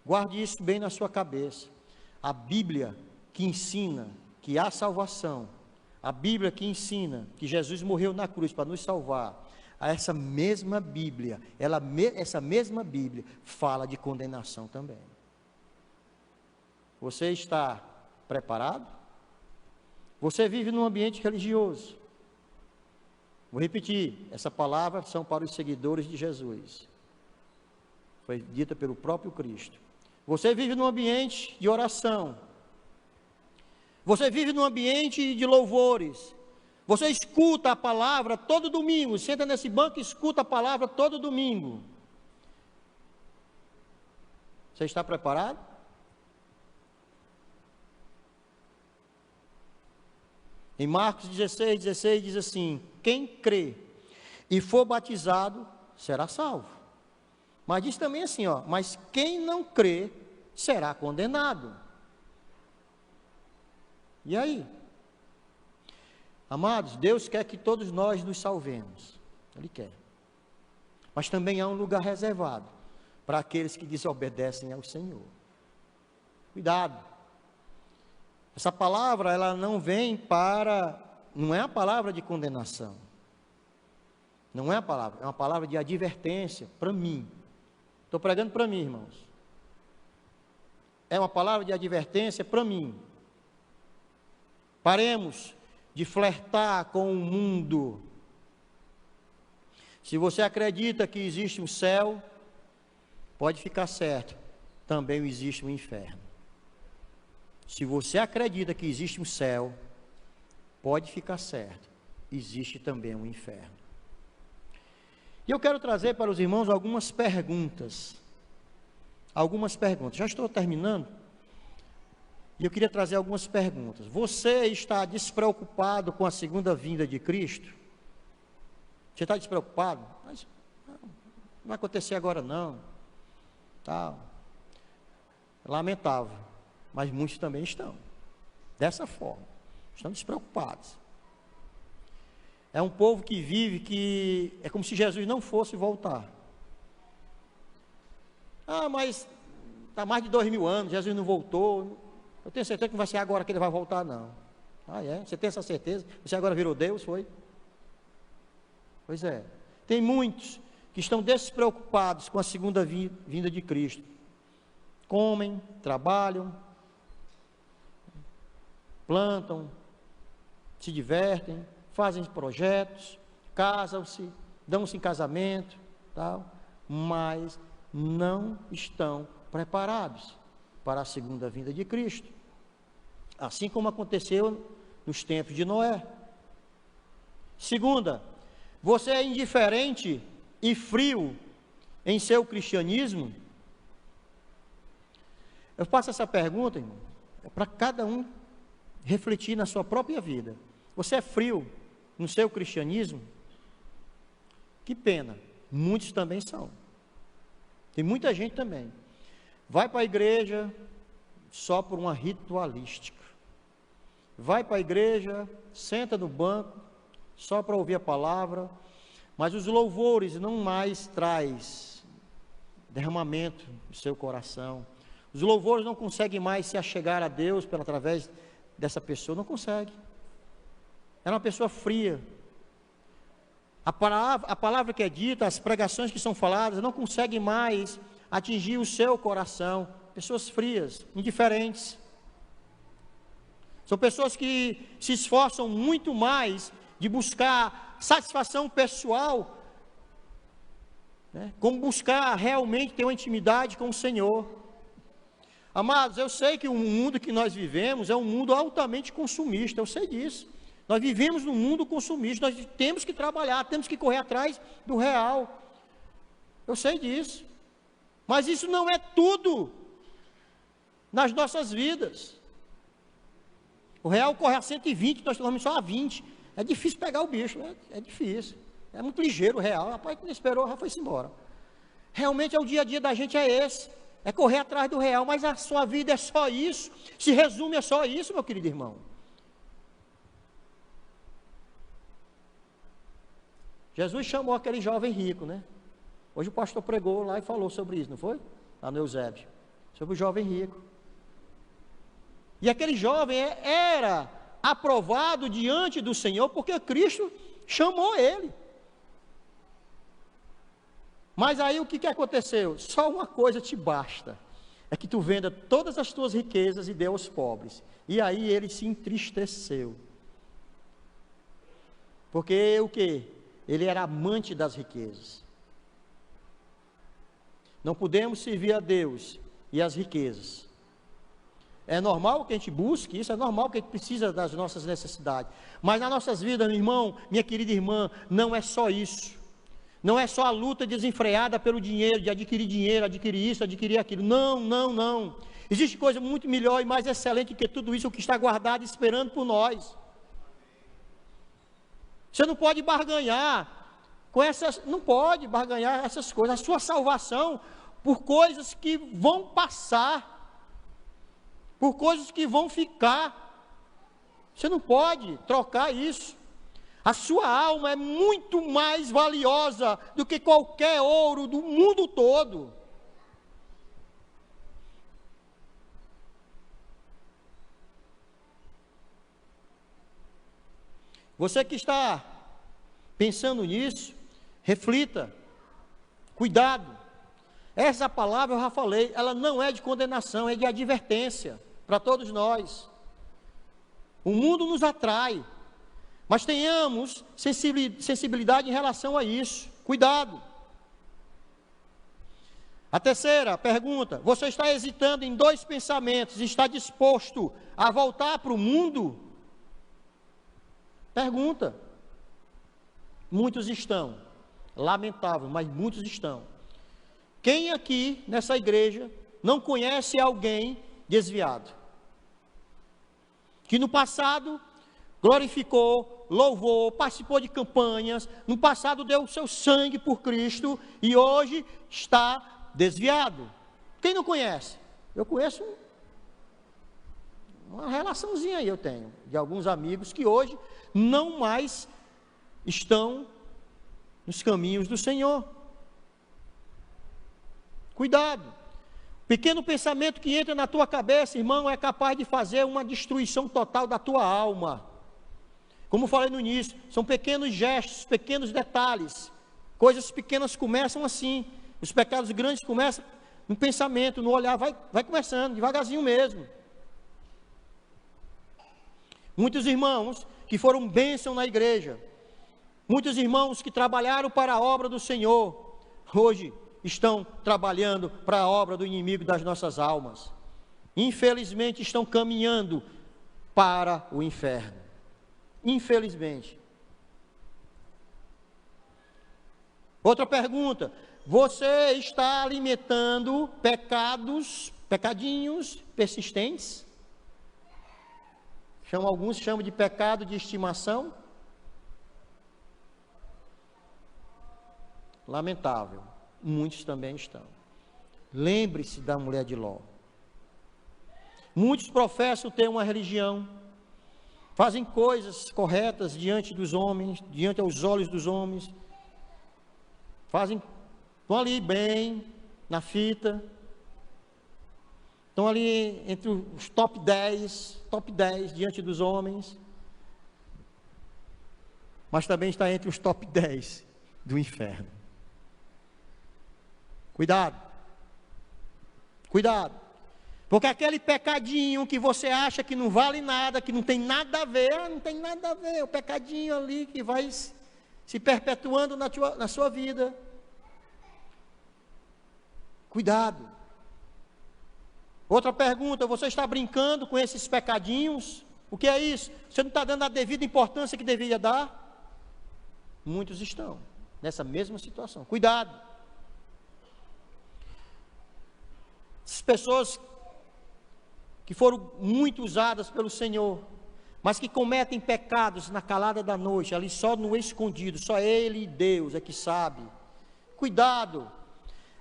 Guarde isso bem na sua cabeça. A Bíblia que ensina que há salvação, a Bíblia que ensina que Jesus morreu na cruz para nos salvar, essa mesma Bíblia, essa mesma Bíblia fala de condenação também. Você está preparado? Você vive num ambiente religioso. Vou repetir, essa palavra são para os seguidores de Jesus. Foi dita pelo próprio Cristo. Você vive num ambiente de oração. Você vive num ambiente de louvores. Você escuta a palavra todo domingo. Senta nesse banco e escuta a palavra todo domingo. Você está preparado? Em Marcos 16 diz assim: quem crê e for batizado será salvo. Mas diz também assim, mas quem não crê será condenado. E aí? Amados, Deus quer que todos nós nos salvemos. Ele quer. Mas também há um lugar reservado para aqueles que desobedecem ao Senhor. Cuidado. Essa palavra, ela não é a palavra de condenação. Não é a palavra, é uma palavra de advertência para mim. Estou pregando para mim, irmãos. É uma palavra de advertência para mim. Paremos de flertar com o mundo. Se você acredita que existe um céu, pode ficar certo, também existe um inferno. Se você acredita que existe um céu, pode ficar certo, existe também um inferno. E eu quero trazer para os irmãos algumas perguntas. algumas perguntas. Já estou terminando. E eu queria trazer algumas perguntas. Você está despreocupado com a segunda vinda de Cristo? Você está despreocupado? Mas não vai acontecer agora não. Tal. Lamentável. Mas muitos também estão. Dessa forma. Estão despreocupados. É um povo que vive que é como se Jesus não fosse voltar. Ah, mas está mais de 2000 anos, Jesus não voltou. Eu tenho certeza que não vai ser agora que ele vai voltar, não. Ah, é? Você tem essa certeza? Você agora virou Deus, foi? Pois é. Tem muitos que estão despreocupados com a segunda vinda de Cristo. Comem, trabalham, plantam, se divertem, fazem projetos, casam-se, dão-se em casamento, tal, mas não estão preparados para a segunda vinda de Cristo. Assim como aconteceu nos tempos de Noé. Segunda, você é indiferente e frio em seu cristianismo? Eu faço essa pergunta, irmão, para cada um refletir na sua própria vida. Você é frio no seu cristianismo? Que pena, muitos também são. Tem muita gente também. Vai para a igreja só por uma ritualística. Vai para a igreja, senta no banco, só para ouvir a palavra, mas os louvores não mais traz derramamento no seu coração. Os louvores não conseguem mais se achegar a Deus através dessa pessoa, não consegue. É uma pessoa fria. A palavra que é dita, as pregações que são faladas, não conseguem mais atingir o seu coração. Pessoas frias, indiferentes. São pessoas que se esforçam muito mais de buscar satisfação pessoal, né, como buscar realmente ter uma intimidade com o Senhor. Amados, eu sei que o mundo que nós vivemos é um mundo altamente consumista, eu sei disso. Nós vivemos num mundo consumista, nós temos que trabalhar, temos que correr atrás do real. Eu sei disso. Mas isso não é tudo nas nossas vidas. O real corre a 120, nós estamos só a 20. É difícil pegar o bicho, né? É difícil. É muito ligeiro o real. Rapaz, que não esperou, já foi-se embora. Realmente é o dia a dia da gente é esse. É correr atrás do real, mas a sua vida é só isso. Se resume a só isso, meu querido irmão. Jesus chamou aquele jovem rico, né? Hoje o pastor pregou lá e falou sobre isso, não foi? Lá no Eusébio. Sobre o jovem rico. E aquele jovem era aprovado diante do Senhor porque Cristo chamou ele. Mas aí o que aconteceu? Só uma coisa te basta, é que tu venda todas as tuas riquezas e dê aos pobres. E aí ele se entristeceu. Porque o quê? Ele era amante das riquezas. Não podemos servir a Deus e as riquezas. É normal que a gente busque isso, é normal que a gente precisa das nossas necessidades. Mas nas nossas vidas, meu irmão, minha querida irmã, não é só isso. Não é só a luta desenfreada pelo dinheiro, de adquirir isso, adquirir aquilo. Não, não, não. Existe coisa muito melhor e mais excelente que tudo isso, o que está guardado e esperando por nós. Você não pode barganhar com essas, não pode barganhar essas coisas. A sua salvação por coisas que vão passar, por coisas que vão ficar. Você não pode trocar isso. A sua alma é muito mais valiosa do que qualquer ouro do mundo todo. Você que está pensando nisso, reflita, cuidado. Essa palavra eu já falei, ela não é de condenação, é de advertência para todos nós. O mundo nos atrai, mas tenhamos sensibilidade em relação a isso. Cuidado. A terceira pergunta: você está hesitando em dois pensamentos, está disposto a voltar para o mundo? Pergunta. Muitos estão, lamentável, mas muitos estão. Quem aqui nessa igreja não conhece alguém desviado, que no passado glorificou, louvou, participou de campanhas, no passado deu o seu sangue por Cristo e hoje está desviado. Quem não conhece? Eu conheço uma relaçãozinha aí, eu tenho, de alguns amigos que hoje não mais estão nos caminhos do Senhor. Cuidado. Pequeno pensamento que entra na tua cabeça, irmão, é capaz de fazer uma destruição total da tua alma. Como falei no início, são pequenos gestos, pequenos detalhes. Coisas pequenas começam assim. Os pecados grandes começam no pensamento, no olhar, vai começando, devagarzinho mesmo. Muitos irmãos que foram bênção na igreja, muitos irmãos que trabalharam para a obra do Senhor, hoje estão trabalhando para a obra do inimigo das nossas almas. Infelizmente estão caminhando para o inferno. Infelizmente. Outra pergunta: você está alimentando pecadinhos persistentes? Alguns chamam de pecado de estimação. Lamentável. Muitos também estão. Lembre-se da mulher de Ló. Muitos professam ter uma religião, fazem coisas corretas diante dos homens, diante aos olhos dos homens, estão ali bem, na fita, estão ali entre os top 10 diante dos homens, mas também está entre os top 10 do inferno. Cuidado, cuidado, porque aquele pecadinho que você acha que não vale nada, que não tem nada a ver, não tem nada a ver, o pecadinho ali que vai se perpetuando na sua vida. Cuidado. Outra pergunta: você está brincando com esses pecadinhos? O que é isso? Você não está dando a devida importância que deveria dar? Muitos estão nessa mesma situação. Cuidado. Essas pessoas que foram muito usadas pelo Senhor, mas que cometem pecados na calada da noite, ali só no escondido, só Ele e Deus é que sabe. Cuidado.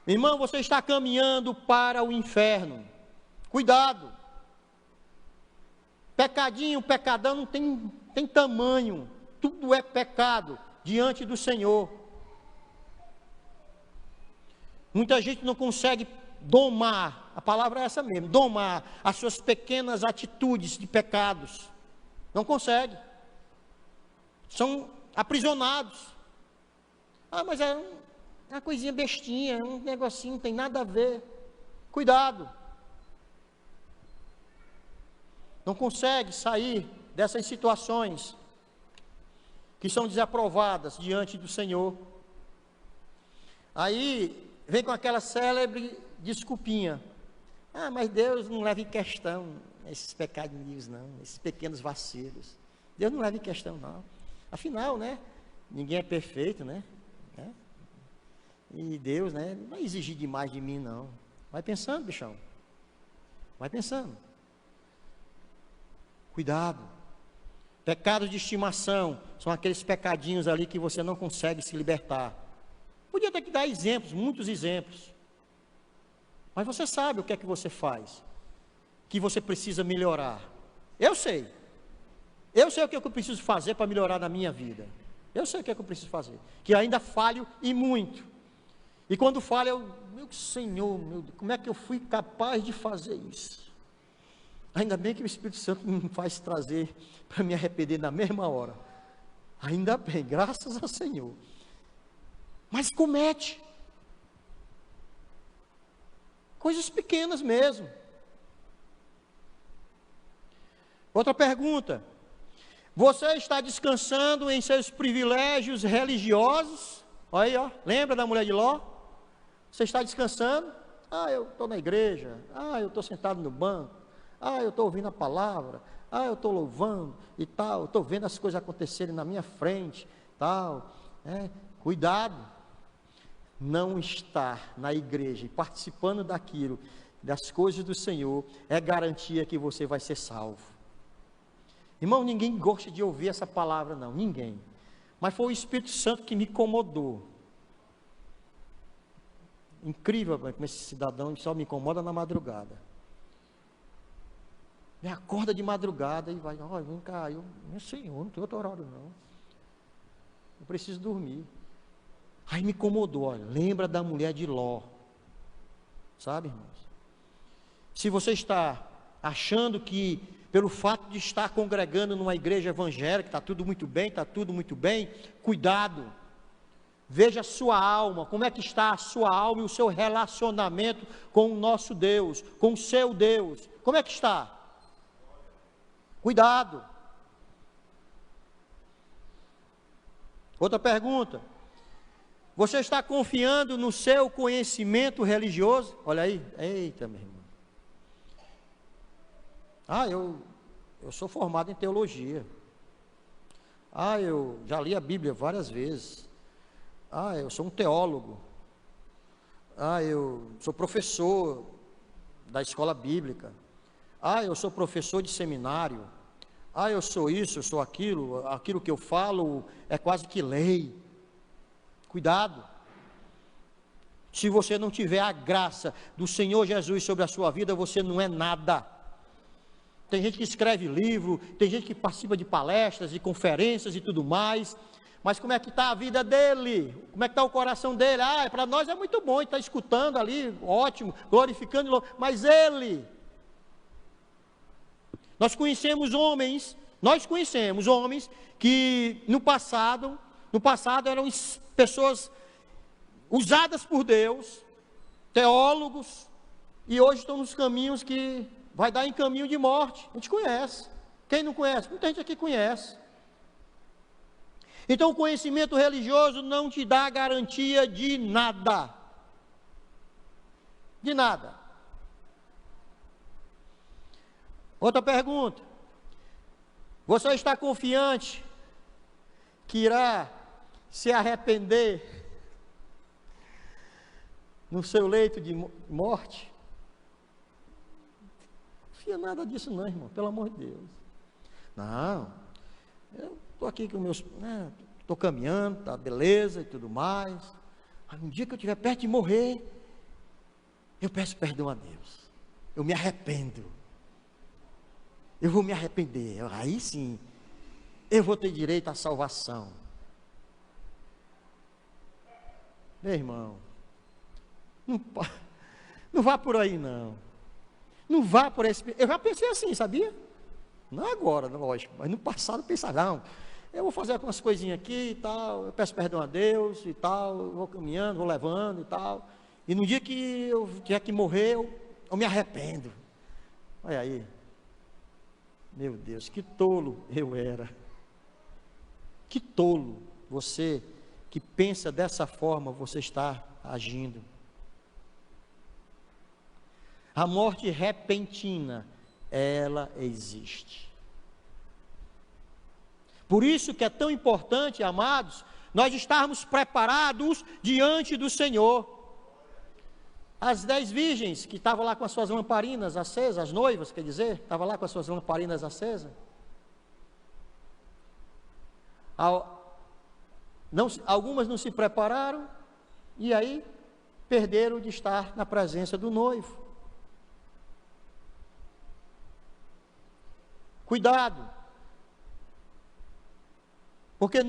Irmão, você está caminhando para o inferno. Cuidado. Pecadinho, pecadão não tem tamanho. Tudo é pecado diante do Senhor. Muita gente não consegue domar, a palavra é essa mesmo, domar as suas pequenas atitudes de pecados. Não consegue. São aprisionados. Mas é uma coisinha bestinha, um negocinho, não tem nada a ver. Cuidado. Não consegue sair dessas situações que são desaprovadas diante do Senhor. Aí vem com aquela célebre desculpinha: mas Deus não leva em questão esses pecadinhos não, esses pequenos vacilos. Deus não leva em questão não. Afinal, né, ninguém é perfeito, né? E Deus, né, não vai exigir demais de mim não. Vai pensando, bichão. Vai pensando. Cuidado. Pecados de estimação são aqueles pecadinhos ali que você não consegue se libertar. Podia ter que dar exemplos, muitos exemplos. Mas você sabe o que é que você faz, que você precisa melhorar. Eu sei o que é que eu preciso fazer para melhorar na minha vida. Eu sei o que é que eu preciso fazer, que ainda falho e muito. E quando falho, meu Senhor, como é que eu fui capaz de fazer isso? Ainda bem que o Espírito Santo me faz trazer para me arrepender na mesma hora. Ainda bem, graças ao Senhor. Mas comete. Coisas pequenas mesmo. Outra pergunta: você está descansando em seus privilégios religiosos? Olha aí, lembra da mulher de Ló? Você está descansando? Eu estou na igreja. Eu estou sentado no banco. Eu estou ouvindo a palavra. Eu estou louvando e tal. Estou vendo as coisas acontecerem na minha frente, tal. Cuidado. Não estar na igreja e participando daquilo, das coisas do Senhor é garantia que você vai ser salvo. Irmão, ninguém gosta de ouvir essa palavra, não, ninguém. Mas foi o Espírito Santo que me incomodou. Incrível como esse cidadão só me incomoda na madrugada. Me acorda de madrugada e vai, olha, vem cá, meu Senhor, não tem outro horário não. Eu preciso dormir. Aí me incomodou, olha, lembra da mulher de Ló. Sabe, irmãos? Se você está achando que, pelo fato de estar congregando numa igreja evangélica, está tudo muito bem, cuidado. Veja a sua alma, como é que está a sua alma e o seu relacionamento com o nosso Deus, com o seu Deus. Como é que está? Cuidado. Outra pergunta. Você está confiando no seu conhecimento religioso? Olha aí, eita, meu irmão. Eu sou formado em teologia. Eu já li a Bíblia várias vezes. Eu sou um teólogo. Eu sou professor da escola bíblica. Eu sou professor de seminário. Eu sou isso, eu sou aquilo. Aquilo que eu falo é quase que lei. Cuidado. Se você não tiver a graça do Senhor Jesus sobre a sua vida, você não é nada. Tem gente que escreve livro, tem gente que participa de palestras, de conferências e tudo mais, mas como é que está a vida dele? Como é que está o coração dele? Para nós é muito bom, ele está escutando ali, ótimo, glorificando, mas ele... Nós conhecemos homens que no passado eram pessoas usadas por Deus, teólogos, e hoje estão nos caminhos que vai dar em caminho de morte. A gente conhece. Quem não conhece? Muita gente aqui conhece. Então o conhecimento religioso não te dá garantia de nada. De nada. Outra pergunta. Você está confiante que irá se arrepender no seu leito de morte? Não confia nada disso não, irmão, pelo amor de Deus. Não, eu estou aqui com meus, estou caminhando, tá beleza e tudo mais. Mas um dia que eu estiver perto de morrer, eu peço perdão a Deus. Eu me arrependo. Eu vou me arrepender. Aí sim, eu vou ter direito à salvação. Meu irmão, não vá por aí não. Não vá por esse... Eu já pensei assim, sabia? Não agora, lógico, mas no passado eu pensava, não, eu vou fazer algumas coisinhas aqui e tal, eu peço perdão a Deus e tal, eu vou caminhando, vou levando e tal, e no dia que eu tiver que morrer, eu me arrependo. Olha aí, meu Deus, que tolo eu era, que tolo, você que pensa dessa forma, você está agindo. A morte repentina, ela existe. Por isso que é tão importante, amados, nós estarmos preparados diante do Senhor. As 10 virgens que estavam lá com as suas lamparinas acesas, as noivas, quer dizer, estavam lá com as suas lamparinas acesas. Algumas não se prepararam e aí perderam de estar na presença do noivo. Cuidado, porque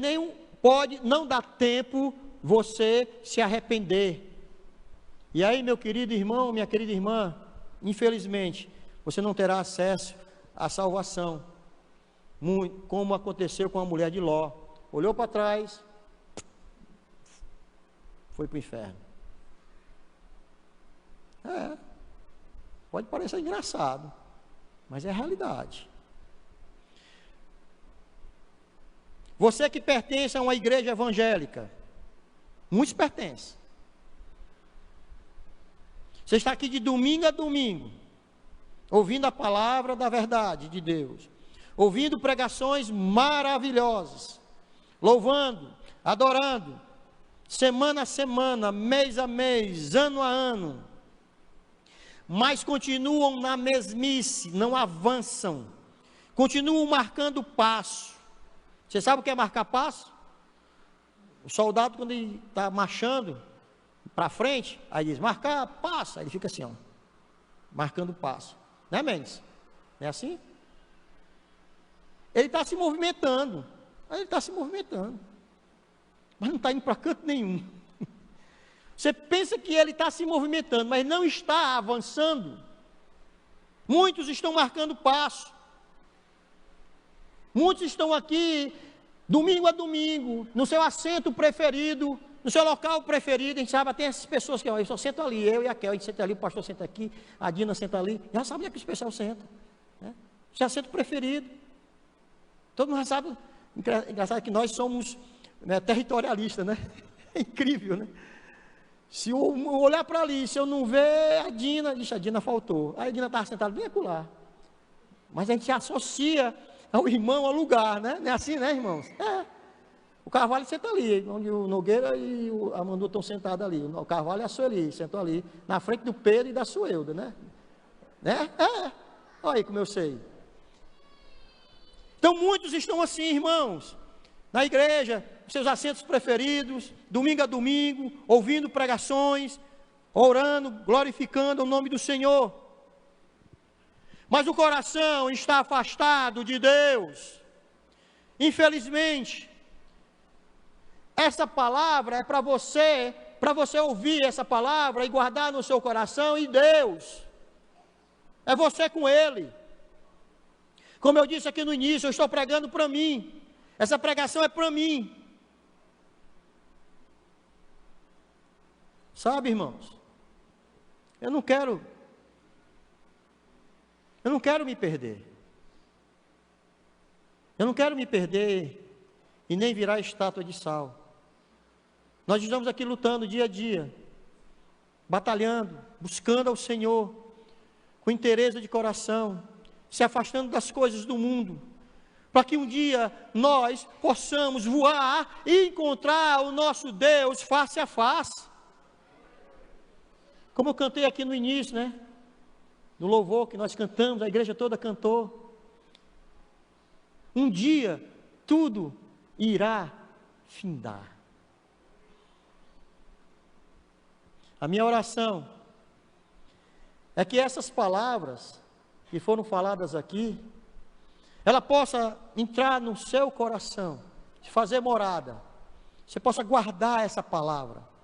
não dá tempo você se arrepender. E aí, meu querido irmão, minha querida irmã, infelizmente, você não terá acesso à salvação, como aconteceu com a mulher de Ló. Olhou para trás, foi para o inferno. Pode parecer engraçado, mas é a realidade. Você que pertence a uma igreja evangélica, muitos pertencem. Você está aqui de domingo a domingo, ouvindo a palavra da verdade de Deus, ouvindo pregações maravilhosas, louvando, adorando, semana a semana, mês a mês, ano a ano. mas continuam na mesmice, não avançam, continuam marcando passo. Você sabe o que é marcar passo? O soldado, quando ele está marchando para frente, aí diz, marcar passo, aí ele fica assim, ó, marcando passo, né, Mendes? Não é assim? Ele está se movimentando, mas não está indo para canto nenhum. Você pensa que ele está se movimentando, mas não está avançando. Muitos estão marcando passo. Muitos estão aqui, domingo a domingo, no seu assento preferido, no seu local preferido. A gente sabe, tem essas pessoas que, ó, eu só sento ali, eu e a Kel, a gente senta ali, o pastor senta aqui, a Dina senta ali. Já sabe onde é que o pessoal senta, né? Seu assento preferido. Todo mundo já sabe. Engraçado que nós somos, né, territorialistas, né? É incrível, né? Se eu olhar para ali, se eu não ver a Dina, diz, a Dina faltou. Aí a Dina estava sentada bem acolá. Mas a gente associa ao irmão ao lugar, né? Não é assim, né, irmãos? É. O Carvalho senta ali, onde o Nogueira e a Manu estão sentados ali. O Carvalho e a Sueli sentam ali, na frente do Pedro e da Suelda, né? É. Olha aí como eu sei. Então muitos estão assim, irmãos, na igreja, seus assentos preferidos, domingo a domingo, ouvindo pregações, orando, glorificando o nome do Senhor. Mas o coração está afastado de Deus. Infelizmente, essa palavra é para você ouvir essa palavra e guardar no seu coração, e Deus, é você com Ele. Como eu disse aqui no início, eu estou pregando para mim, essa pregação é para mim. Sabe, irmãos, eu não quero me perder. Eu não quero me perder e nem virar estátua de sal. Nós estamos aqui lutando dia a dia, batalhando, buscando ao Senhor, com interesse de coração, se afastando das coisas do mundo, para que um dia nós possamos voar e encontrar o nosso Deus face a face. Como eu cantei aqui no início, né? No louvor que nós cantamos, a igreja toda cantou. Um dia tudo irá findar. A minha oração é que essas palavras que foram faladas aqui, ela possa entrar no seu coração, te fazer morada. Você possa guardar essa palavra.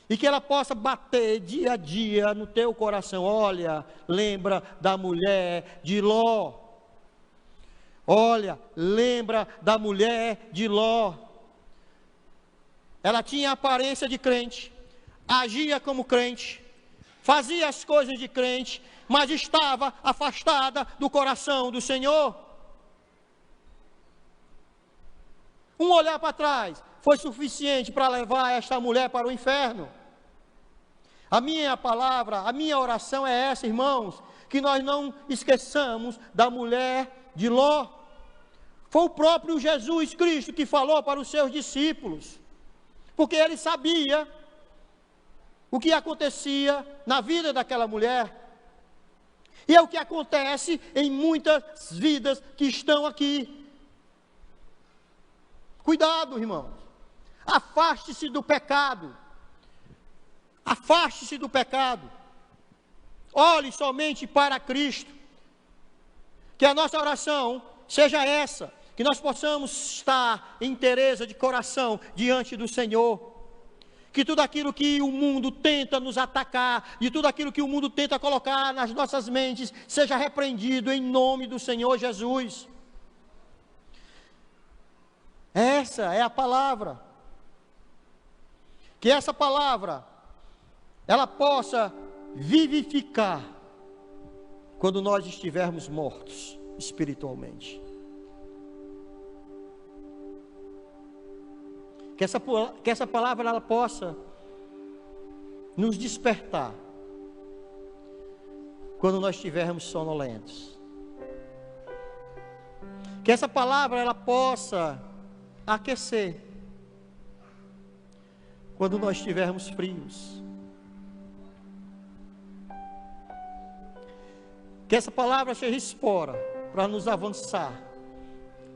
E que ela possa bater dia a dia no teu coração. Olha, lembra da mulher de Ló. Olha, lembra da mulher de Ló. Ela tinha aparência de crente, agia como crente, fazia as coisas de crente, mas estava afastada do coração do Senhor. Um olhar para trás foi suficiente para levar esta mulher para o inferno. A minha palavra, a minha oração é essa, irmãos, que nós não esqueçamos da mulher de Ló. Foi o próprio Jesus Cristo que falou para os seus discípulos, porque ele sabia o que acontecia na vida daquela mulher, e é o que acontece em muitas vidas que estão aqui. Cuidado, irmãos, afaste-se do pecado, afaste-se do pecado, olhe somente para Cristo, que a nossa oração seja essa, que nós possamos estar em inteireza de coração diante do Senhor, que tudo aquilo que o mundo tenta nos atacar, e tudo aquilo que o mundo tenta colocar nas nossas mentes, seja repreendido em nome do Senhor Jesus. Essa é a palavra, que essa palavra, ela possa vivificar, quando nós estivermos mortos espiritualmente. Que essa palavra ela possa nos despertar quando nós estivermos sonolentos. Que essa palavra ela possa aquecer quando nós estivermos frios. Que essa palavra seja espora para nos avançar,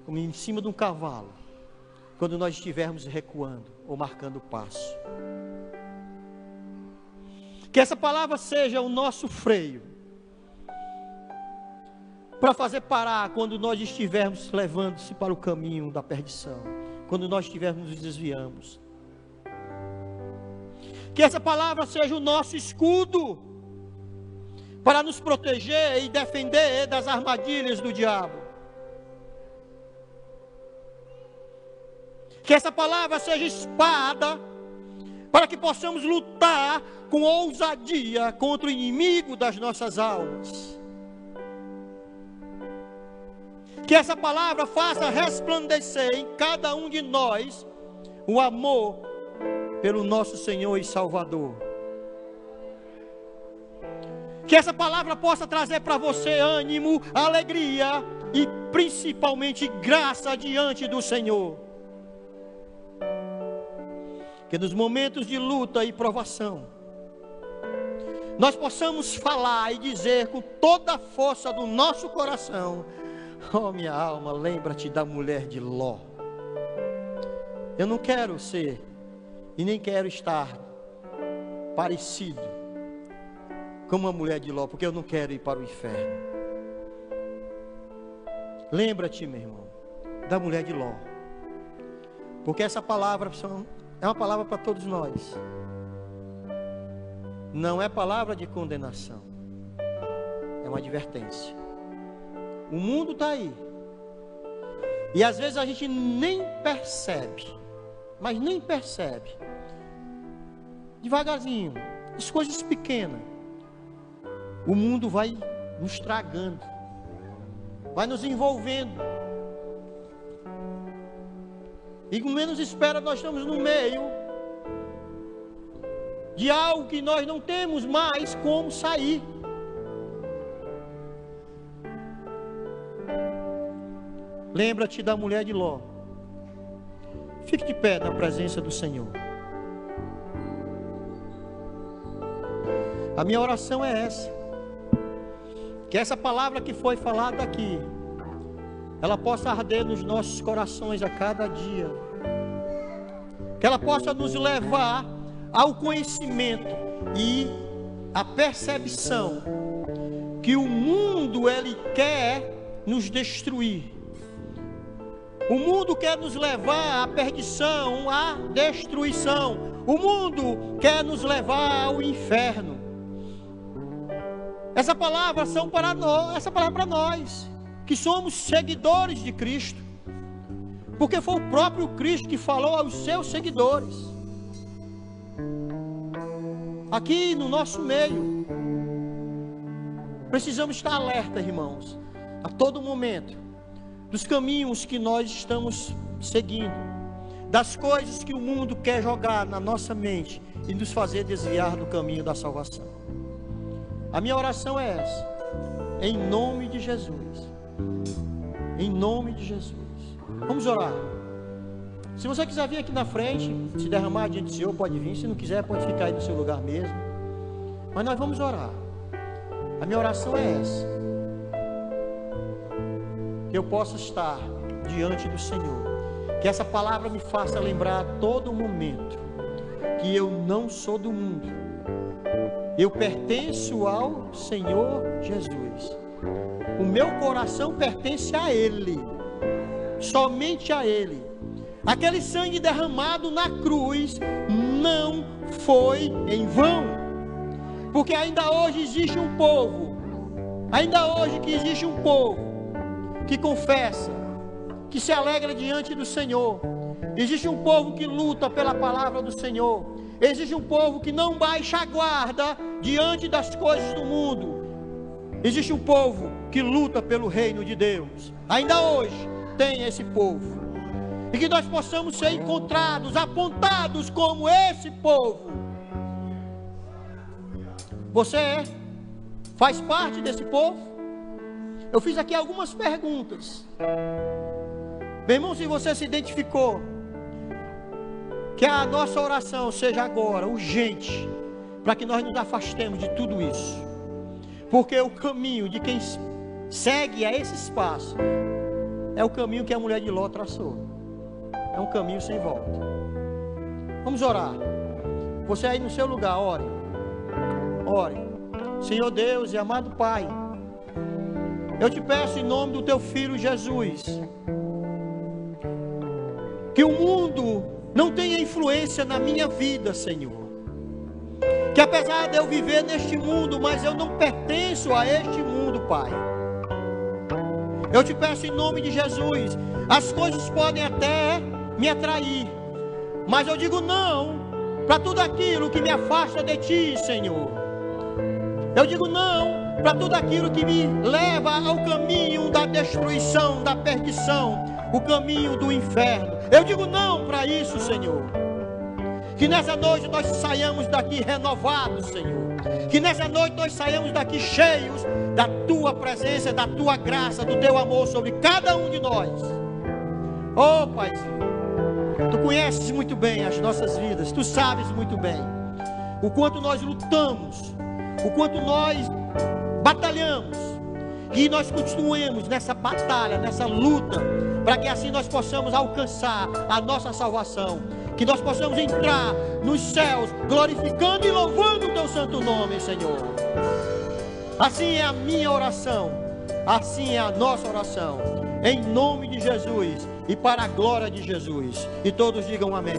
como em cima de um cavalo, quando nós estivermos recuando ou marcando passo. Que essa palavra seja o nosso freio, para fazer parar quando nós estivermos levando-se para o caminho da perdição, quando nós estivermos nos desviando. Que essa palavra seja o nosso escudo, para nos proteger e defender das armadilhas do diabo. Que essa palavra seja espada, para que possamos lutar com ousadia contra o inimigo das nossas almas. Que essa palavra faça resplandecer em cada um de nós o amor pelo nosso Senhor e Salvador. Que essa palavra possa trazer para você ânimo, alegria e principalmente graça diante do Senhor. Que nos momentos de luta e provação, nós possamos falar e dizer com toda a força do nosso coração: oh minha alma, lembra-te da mulher de Ló. Eu não quero ser e nem quero estar parecido como a mulher de Ló, porque eu não quero ir para o inferno. Lembra-te, meu irmão, da mulher de Ló, porque essa palavra é uma palavra para todos nós. Não é palavra de condenação, é uma advertência. O mundo está aí, e às vezes a gente nem percebe, mas nem percebe. Devagarzinho, as coisas pequenas, o mundo vai nos tragando, vai nos envolvendo, e com menos espera nós estamos no meio de algo que nós não temos mais como sair. Lembra-te da mulher de Ló. Fique de pé na presença do Senhor. A minha oração é essa: que essa palavra que foi falada aqui, ela possa arder nos nossos corações a cada dia, que ela possa nos levar ao conhecimento e à percepção que o mundo ele quer nos destruir. O mundo quer nos levar à perdição, à destruição. O mundo quer nos levar ao inferno. Essa palavra para nós, que somos seguidores de Cristo, porque foi o próprio Cristo que falou aos seus seguidores. Aqui no nosso meio, precisamos estar alerta, irmãos, a todo momento, dos caminhos que nós estamos seguindo, das coisas que o mundo quer jogar na nossa mente e nos fazer desviar do caminho da salvação. A minha oração é essa, em nome de Jesus. Em nome de Jesus. Vamos orar. Se você quiser vir aqui na frente, se derramar diante do Senhor, pode vir. Se não quiser, pode ficar aí no seu lugar mesmo. Mas nós vamos orar. A minha oração é essa: que eu possa estar diante do Senhor, que essa palavra me faça lembrar a todo momento que eu não sou do mundo, eu pertenço ao Senhor Jesus. O meu coração pertence a Ele, somente a Ele. Aquele sangue derramado na cruz não foi em vão, porque ainda hoje existe um povo, que confessa, que se alegra diante do Senhor. Existe um povo que luta pela palavra do Senhor. Existe um povo que não baixa a guarda diante das coisas do mundo. Existe um povo que luta pelo reino de Deus. Ainda hoje tem esse povo. E que nós possamos ser encontrados, apontados como esse povo. Você faz parte desse povo? Eu fiz aqui algumas perguntas. Meu irmão, se você se identificou, que a nossa oração seja agora urgente, para que nós nos afastemos de tudo isso, Porque o caminho de quem segue a esse espaço é o caminho que a mulher de Ló traçou. É um caminho sem volta. Vamos orar. Você aí no seu lugar, ore. Ore. Senhor Deus e amado Pai, eu te peço em nome do teu Filho Jesus, que o mundo não tenha influência na minha vida, Senhor. Que apesar de eu viver neste mundo, mas eu não pertenço a este mundo, Pai. Eu te peço em nome de Jesus, as coisas podem até me atrair, mas eu digo não para tudo aquilo que me afasta de Ti, Senhor. Eu digo não para tudo aquilo que me leva ao caminho da destruição, da perdição, o caminho do inferno. Eu digo não para isso, Senhor. Que nessa noite nós saiamos daqui renovados, Senhor. Que nessa noite nós saiamos daqui cheios da Tua presença, da Tua graça, do Teu amor sobre cada um de nós. Oh, Paizinho, Tu conheces muito bem as nossas vidas. Tu sabes muito bem o quanto nós lutamos, o quanto nós batalhamos. E nós continuemos nessa batalha, nessa luta, para que assim nós possamos alcançar a nossa salvação. Que nós possamos entrar nos céus, glorificando e louvando o Teu santo nome, Senhor. Assim é a minha oração, assim é a nossa oração, em nome de Jesus e para a glória de Jesus. E todos digam amém.